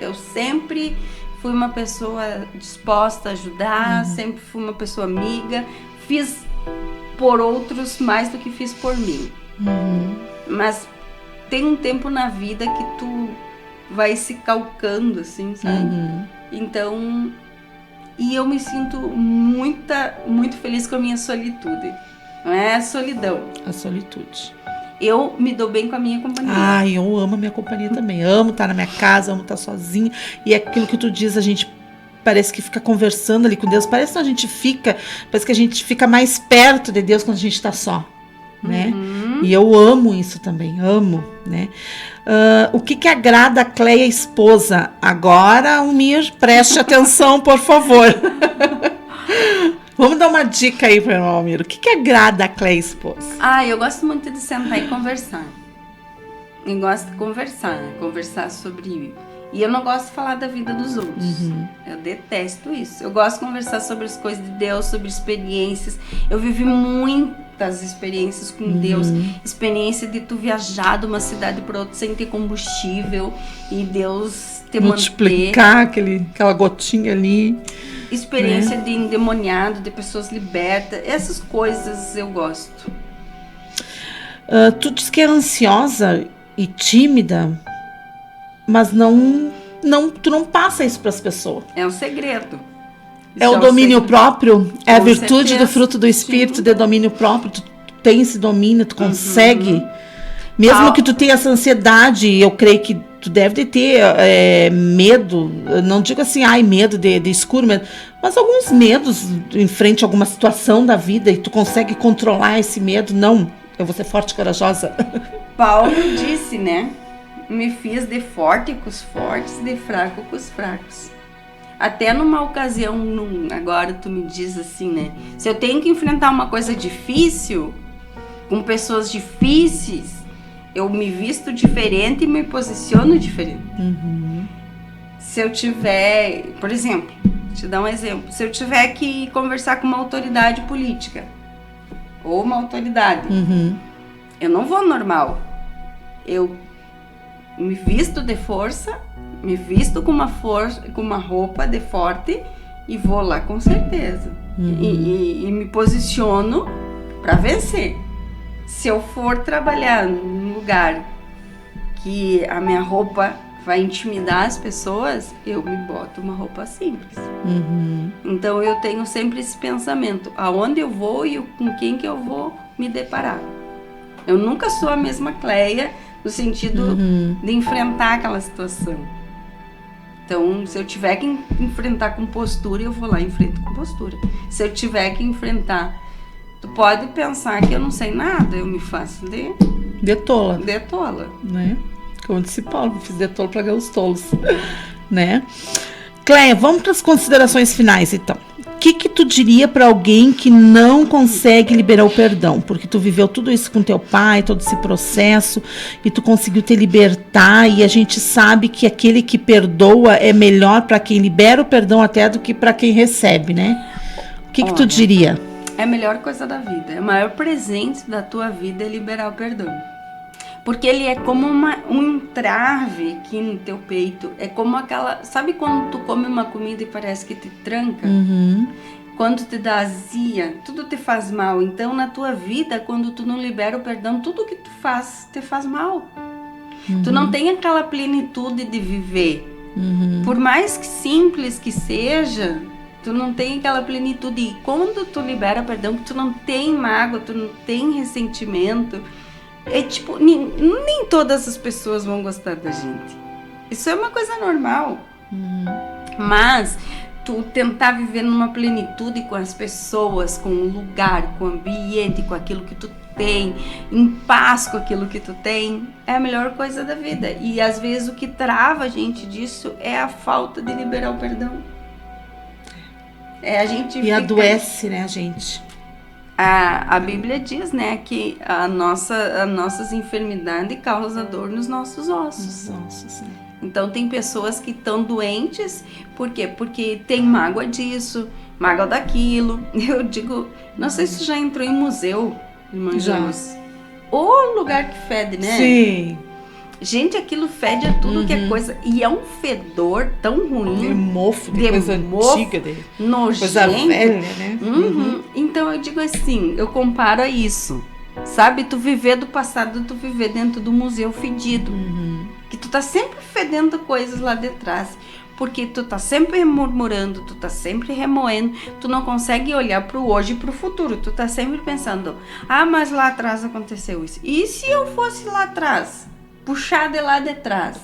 Eu sempre fui uma pessoa disposta a ajudar, sempre fui uma pessoa amiga. Fiz por outros mais do que fiz por mim. Mas tem um tempo na vida que tu vai se calcando, assim, sabe? Então, e eu me sinto muito feliz com a minha solitude. Não é a solidão. A solitude. Eu me dou bem com a minha companhia. Eu amo a minha companhia também. Amo estar na minha casa, amo estar sozinha. E é aquilo que tu diz, a gente parece que fica conversando ali com Deus. Parece que a gente fica mais perto de Deus quando a gente está só, né? E eu amo isso também, amo, né? O que agrada a Cleia esposa? Agora, Almir, preste atenção, por favor. Vamos dar uma dica aí para o Almir. O que agrada a Cleia esposa? Eu gosto muito de sentar e conversar. Eu gosto de conversar sobre... E eu não gosto de falar da vida dos outros. Eu detesto isso. Eu gosto de conversar sobre as coisas de Deus, sobre experiências. Eu vivi muitas experiências com Deus. Experiência de tu viajar de uma cidade para outra sem ter combustível e Deus te multiplicar aquela gotinha ali. Experiência de endemoniado, de pessoas libertas. Essas coisas eu gosto. Tu diz que é ansiosa e tímida, mas tu não passa isso para as pessoas. É um segredo. É o domínio próprio, é a virtude do fruto do Espírito, de domínio próprio. Tu tem esse domínio, tu consegue. Mesmo que tu tenha essa ansiedade, eu creio que tu deve ter medo, não digo assim, medo de escuro, mas alguns medos em frente a alguma situação da vida e tu consegue controlar esse medo. Não, eu vou ser forte e corajosa. Paulo disse, né? Me fiz de forte com os fortes, de fraco com os fracos. Até numa ocasião, agora tu me diz assim, né? Se eu tenho que enfrentar uma coisa difícil, com pessoas difíceis, eu me visto diferente e me posiciono diferente. Se eu tiver, por exemplo, te dar um exemplo, se eu tiver que conversar com uma autoridade política, ou uma autoridade, eu não vou normal. Eu me visto de força, me visto com uma roupa de forte e vou lá com certeza. E me posiciono para vencer. Se eu for trabalhar num lugar que a minha roupa vai intimidar as pessoas, eu me boto uma roupa simples. Então eu tenho sempre esse pensamento, aonde eu vou e com quem que eu vou me deparar. Eu nunca sou a mesma Cleia no sentido de enfrentar aquela situação. Então, se eu tiver que enfrentar com postura, eu vou lá e enfrento com postura. Se eu tiver que enfrentar, tu pode pensar que eu não sei nada, eu me faço de tola. De tola. Né? Como disse Paulo, fiz de tolo para ganhar os tolos. Né? Cleia, vamos para as considerações finais, então. O que tu diria para alguém que não consegue liberar o perdão? Porque tu viveu tudo isso com teu pai, todo esse processo, e tu conseguiu te libertar, e a gente sabe que aquele que perdoa é melhor para quem libera o perdão até do que para quem recebe, né? O que tu diria? É a melhor coisa da vida, é o maior presente da tua vida é liberar o perdão. Porque ele é como um entrave aqui no teu peito. É como aquela... Sabe quando tu come uma comida e parece que te tranca? Quando te dá azia, tudo te faz mal. Então, na tua vida, quando tu não libera o perdão, tudo que tu faz, te faz mal. Tu não tem aquela plenitude de viver. Por mais que simples que seja, tu não tem aquela plenitude. E quando tu libera o perdão, tu não tem mágoa, tu não tem ressentimento... É tipo, nem todas as pessoas vão gostar da gente. Isso é uma coisa normal. Mas tu tentar viver numa plenitude com as pessoas, com o lugar, com o ambiente, com aquilo que tu tem, em paz com aquilo que tu tem, é a melhor coisa da vida. E às vezes o que trava a gente disso é a falta de liberar o perdão. A gente e adoece, né, a gente? A Bíblia diz, né, que as nossas enfermidades causam dor nos nossos ossos. Né? Então tem pessoas que estão doentes, por quê? Porque tem mágoa disso, mágoa daquilo. Eu digo, não sei se já entrou em museu, irmã Jesus. O lugar que fede, né? Sim. Gente, aquilo fede a tudo que é coisa. E é um fedor tão ruim. De mofo, de coisa antiga. Nojento. Coisa velha, né? Então eu digo assim, eu comparo a isso. Sabe, tu viver do passado, tu viver dentro do museu fedido. Que tu tá sempre fedendo coisas lá de trás. Porque tu tá sempre murmurando, tu tá sempre remoendo, tu não consegue olhar pro hoje e pro futuro. Tu tá sempre pensando, mas lá atrás aconteceu isso. E se eu fosse lá atrás? Puxar de lá de trás.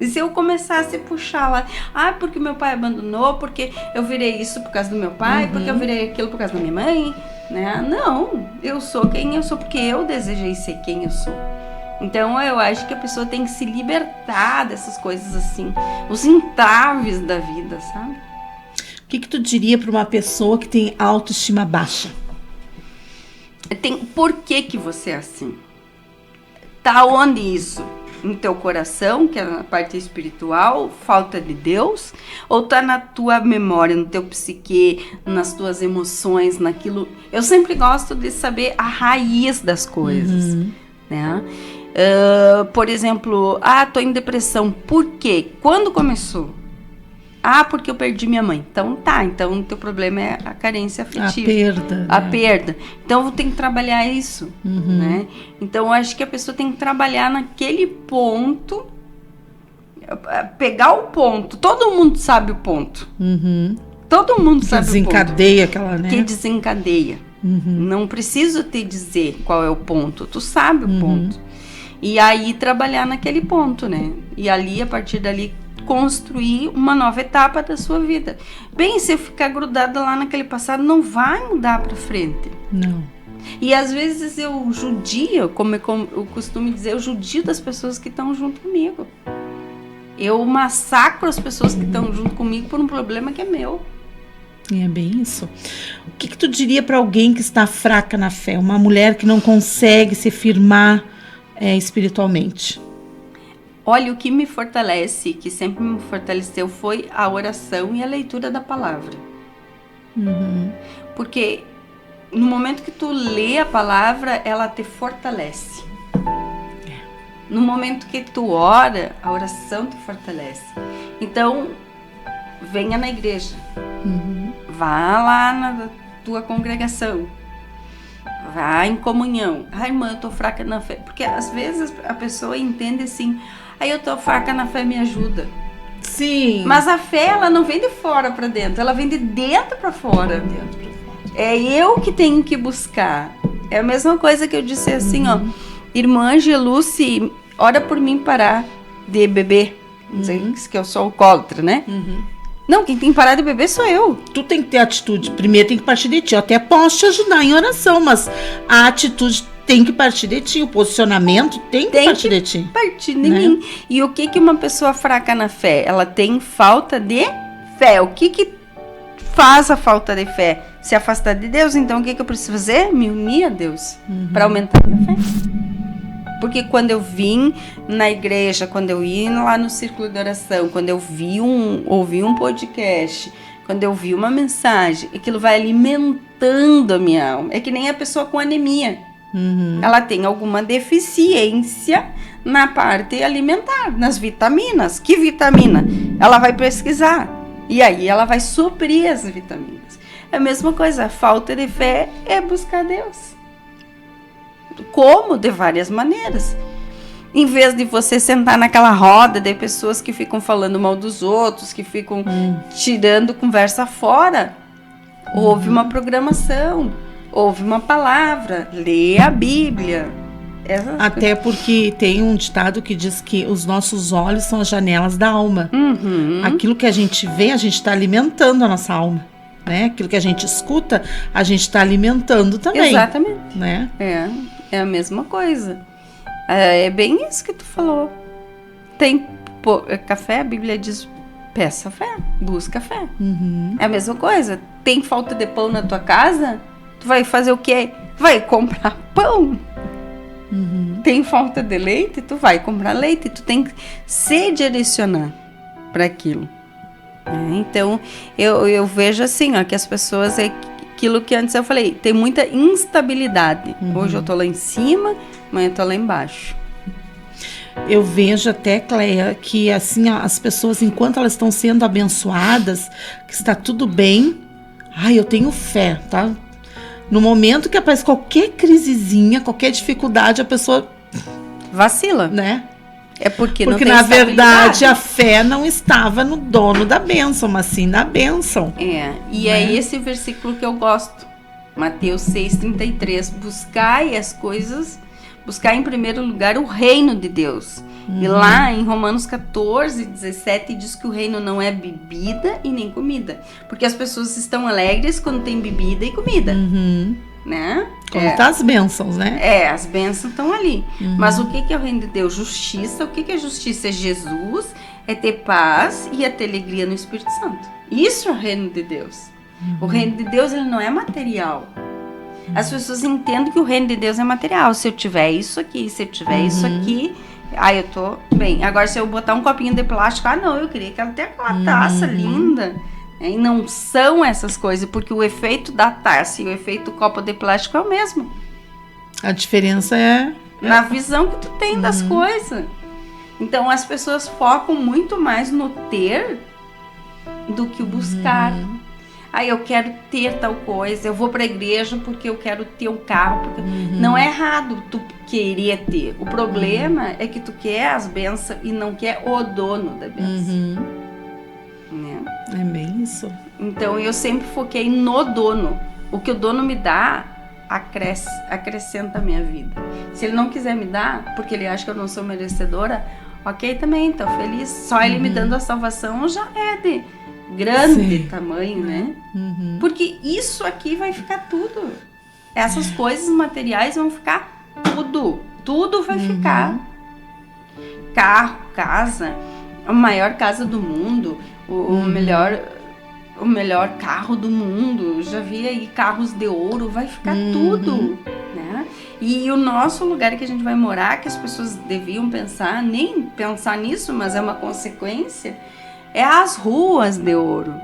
E se eu começasse a puxar lá, porque meu pai abandonou, porque eu virei isso por causa do meu pai, porque eu virei aquilo por causa da minha mãe, né? Não, eu sou quem eu sou porque eu desejei ser quem eu sou. Então eu acho que a pessoa tem que se libertar dessas coisas assim, os entraves da vida, sabe? O que tu diria para uma pessoa que tem autoestima baixa? Por que você é assim? Tá onde isso? No teu coração, que é na parte espiritual, falta de Deus? Ou tá na tua memória, no teu psique, nas tuas emoções, naquilo? Eu sempre gosto de saber a raiz das coisas, né? Por exemplo, tô em depressão. Por quê? Quando começou? Porque eu perdi minha mãe. Então o teu problema é a carência afetiva. A perda. Então eu vou ter que trabalhar isso, né? Então eu acho que a pessoa tem que trabalhar naquele ponto, pegar o ponto. Todo mundo sabe o ponto. Todo mundo sabe o ponto. Que desencadeia aquela, né? Que desencadeia. Não preciso te dizer qual é o ponto. Tu sabe o ponto. E aí trabalhar naquele ponto, né? E ali, a partir dali, construir uma nova etapa da sua vida. Bem, se eu ficar grudada lá naquele passado, não vai mudar pra frente. Não. E às vezes eu judio, como eu costumo dizer, eu judio das pessoas que estão junto comigo. Eu massacro as pessoas que estão junto comigo por um problema que é meu. E é bem isso. O que tu diria para alguém que está fraca na fé? Uma mulher que não consegue se firmar espiritualmente? Olha, o que me fortalece, que sempre me fortaleceu, foi a oração e a leitura da palavra. Porque no momento que tu lê a palavra, ela te fortalece. No momento que tu ora, a oração te fortalece. Então, venha na igreja. Vá lá na tua congregação. Vá em comunhão. Irmã, eu tô fraca na fé. Porque às vezes a pessoa entende assim, eu tô fraca na fé, me ajuda. Sim. Mas a fé, ela não vem de fora para dentro, ela vem de dentro para fora. É eu que tenho que buscar. É a mesma coisa que eu disse assim, irmã Angeluce, ora por mim parar de beber. Diz que eu sou alcoólatra, né? Não, quem tem que parar de beber sou eu. Tu tem que ter atitude. Primeiro tem que partir de ti. Eu até posso te ajudar em oração, mas a atitude tem que partir de ti. O posicionamento tem que partir de ti. Partir de mim. E o que uma pessoa fraca na fé? Ela tem falta de fé. O que faz a falta de fé? Se afastar de Deus. Então o que eu preciso fazer? Me unir a Deus para aumentar a minha fé. Porque quando eu vim na igreja, quando eu ia lá no círculo de oração, quando eu ouvi um podcast, quando eu vi uma mensagem, aquilo vai alimentando a minha alma. É que nem a pessoa com anemia. Ela tem alguma deficiência na parte alimentar, nas vitaminas. Que vitamina? Ela vai pesquisar. E aí ela vai suprir as vitaminas. É a mesma coisa, a falta de fé é buscar Deus. Como? De várias maneiras. Em vez de você sentar naquela roda de pessoas que ficam falando mal dos outros, que ficam tirando conversa fora, ouve uma programação, ouve uma palavra, lê a Bíblia, Até porque tem um ditado que diz que os nossos olhos são as janelas da alma. Aquilo que a gente vê, a gente está alimentando a nossa alma, né? Aquilo que a gente escuta, a gente está alimentando também. Exatamente. Né? É a mesma coisa. É bem isso que tu falou. Tem café, a Bíblia diz, peça fé, busca fé. É a mesma coisa. Tem falta de pão na tua casa, tu vai fazer o quê? Vai comprar pão. Tem falta de leite, tu vai comprar leite. Tu tem que se direcionar para aquilo. Então, eu vejo assim, ó, que as pessoas, é aquilo que antes eu falei, tem muita instabilidade. Hoje eu tô lá em cima, amanhã eu tô lá embaixo. Eu vejo até, Cleia, que assim, as pessoas, enquanto elas estão sendo abençoadas, que está tudo bem, eu tenho fé, tá? No momento que aparece qualquer crisezinha, qualquer dificuldade, a pessoa vacila, né? É porque não tem na verdade a fé não estava no dono da bênção, mas sim na bênção. E é esse versículo que eu gosto. Mateus 6,33. Buscar em primeiro lugar o reino de Deus. E lá em Romanos 14:17 diz que o reino não é bebida e nem comida. Porque as pessoas estão alegres quando tem bebida e comida. Né? Como tá as bênçãos, né? As bênçãos estão ali. Mas o que é o reino de Deus? Justiça. O que é justiça? É Jesus, é ter paz e é ter alegria no Espírito Santo. Isso é o reino de Deus. O reino de Deus, ele não é material. As pessoas entendem que o reino de Deus é material. Se eu tiver isso aqui, se eu tiver isso aqui, eu tô bem. Agora, se eu botar um copinho de plástico, não, eu queria que ela tenha aquela taça linda. E não são essas coisas, porque o efeito da taça e o efeito do copo de plástico é o mesmo. A diferença é na visão que tu tem das coisas. Então, as pessoas focam muito mais no ter do que o buscar. Eu quero ter tal coisa, eu vou para a igreja porque eu quero ter um carro. Porque... Não é errado tu querer ter. O problema é que tu quer as bênçãos e não quer o dono da bênção. É bem isso. Então, eu sempre foquei no dono. O que o dono me dá, acrescenta a minha vida. Se ele não quiser me dar, porque ele acha que eu não sou merecedora, ok também, tô feliz. Só ele me dando a salvação já é de grande tamanho, né? Porque isso aqui vai ficar tudo. Essas coisas materiais vão ficar tudo. Tudo vai ficar. Carro, casa, a maior casa do mundo, o melhor carro do mundo. Já vi aí carros de ouro, vai ficar tudo, né? E o nosso lugar que a gente vai morar, que as pessoas deviam pensar, nem pensar nisso, mas é uma consequência, é as ruas de ouro.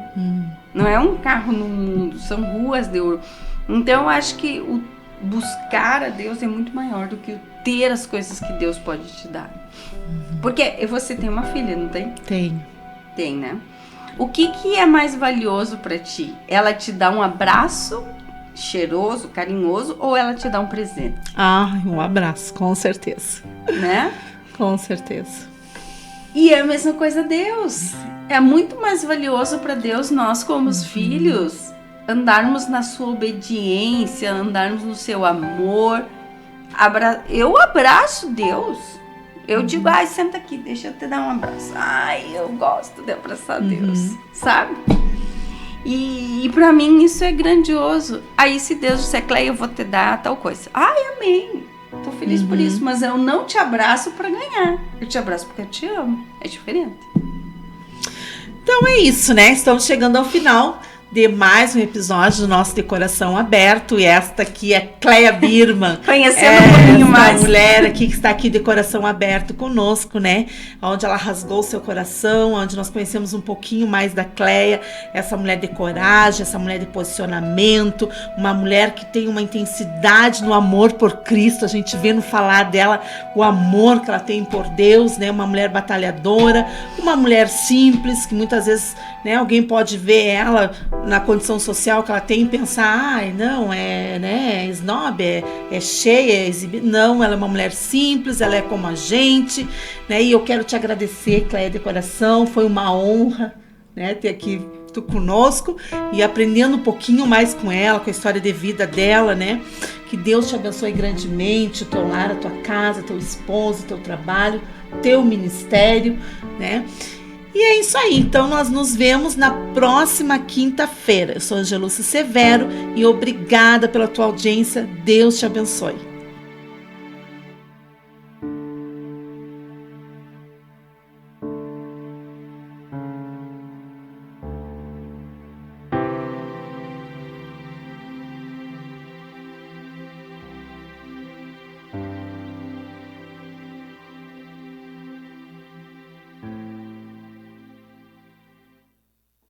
Não é um carro no mundo, são ruas de ouro. Então eu acho que o buscar a Deus é muito maior do que o ter as coisas que Deus pode te dar. Porque você tem uma filha, não tem? Tem, né? O que é mais valioso para ti? Ela te dá um abraço cheiroso, carinhoso, ou ela te dá um presente? Um abraço, com certeza. Né? Com certeza. E é a mesma coisa Deus. É muito mais valioso para Deus, nós como os filhos, andarmos na sua obediência, andarmos no seu amor. Eu abraço Deus. Eu digo, senta aqui, deixa eu te dar um abraço. Eu gosto de abraçar Deus, sabe? E pra mim isso é grandioso. Aí se Deus disser, Cleia, eu vou te dar tal coisa. Amém. Tô feliz por isso, mas eu não te abraço pra ganhar. Eu te abraço porque eu te amo. É diferente. Então é isso, né? Estamos chegando ao final de mais um episódio do nosso Decoração Aberto. E esta aqui é Cleia Birman. Conhecendo um pouquinho mais. Essa mulher aqui que está aqui de coração aberto conosco, né? Onde ela rasgou o seu coração, onde nós conhecemos um pouquinho mais da Cleia. Essa mulher de coragem, essa mulher de posicionamento, uma mulher que tem uma intensidade no amor por Cristo. A gente vê no falar dela o amor que ela tem por Deus, né? Uma mulher batalhadora, uma mulher simples, que muitas vezes, né, alguém pode ver ela na condição social que ela tem e pensar, não, né, snob, é cheia, é exibida. Não, ela é uma mulher simples, ela é como a gente, né, e eu quero te agradecer, Cleia, de coração, foi uma honra, né, ter aqui tu conosco e aprendendo um pouquinho mais com ela, com a história de vida dela, né, Que Deus te abençoe grandemente, o teu lar, a tua casa, teu esposo, teu trabalho, teu ministério, né? E é isso aí, então nós nos vemos na próxima quinta-feira. Eu sou Angelúcia Severo e obrigada pela tua audiência. Deus te abençoe.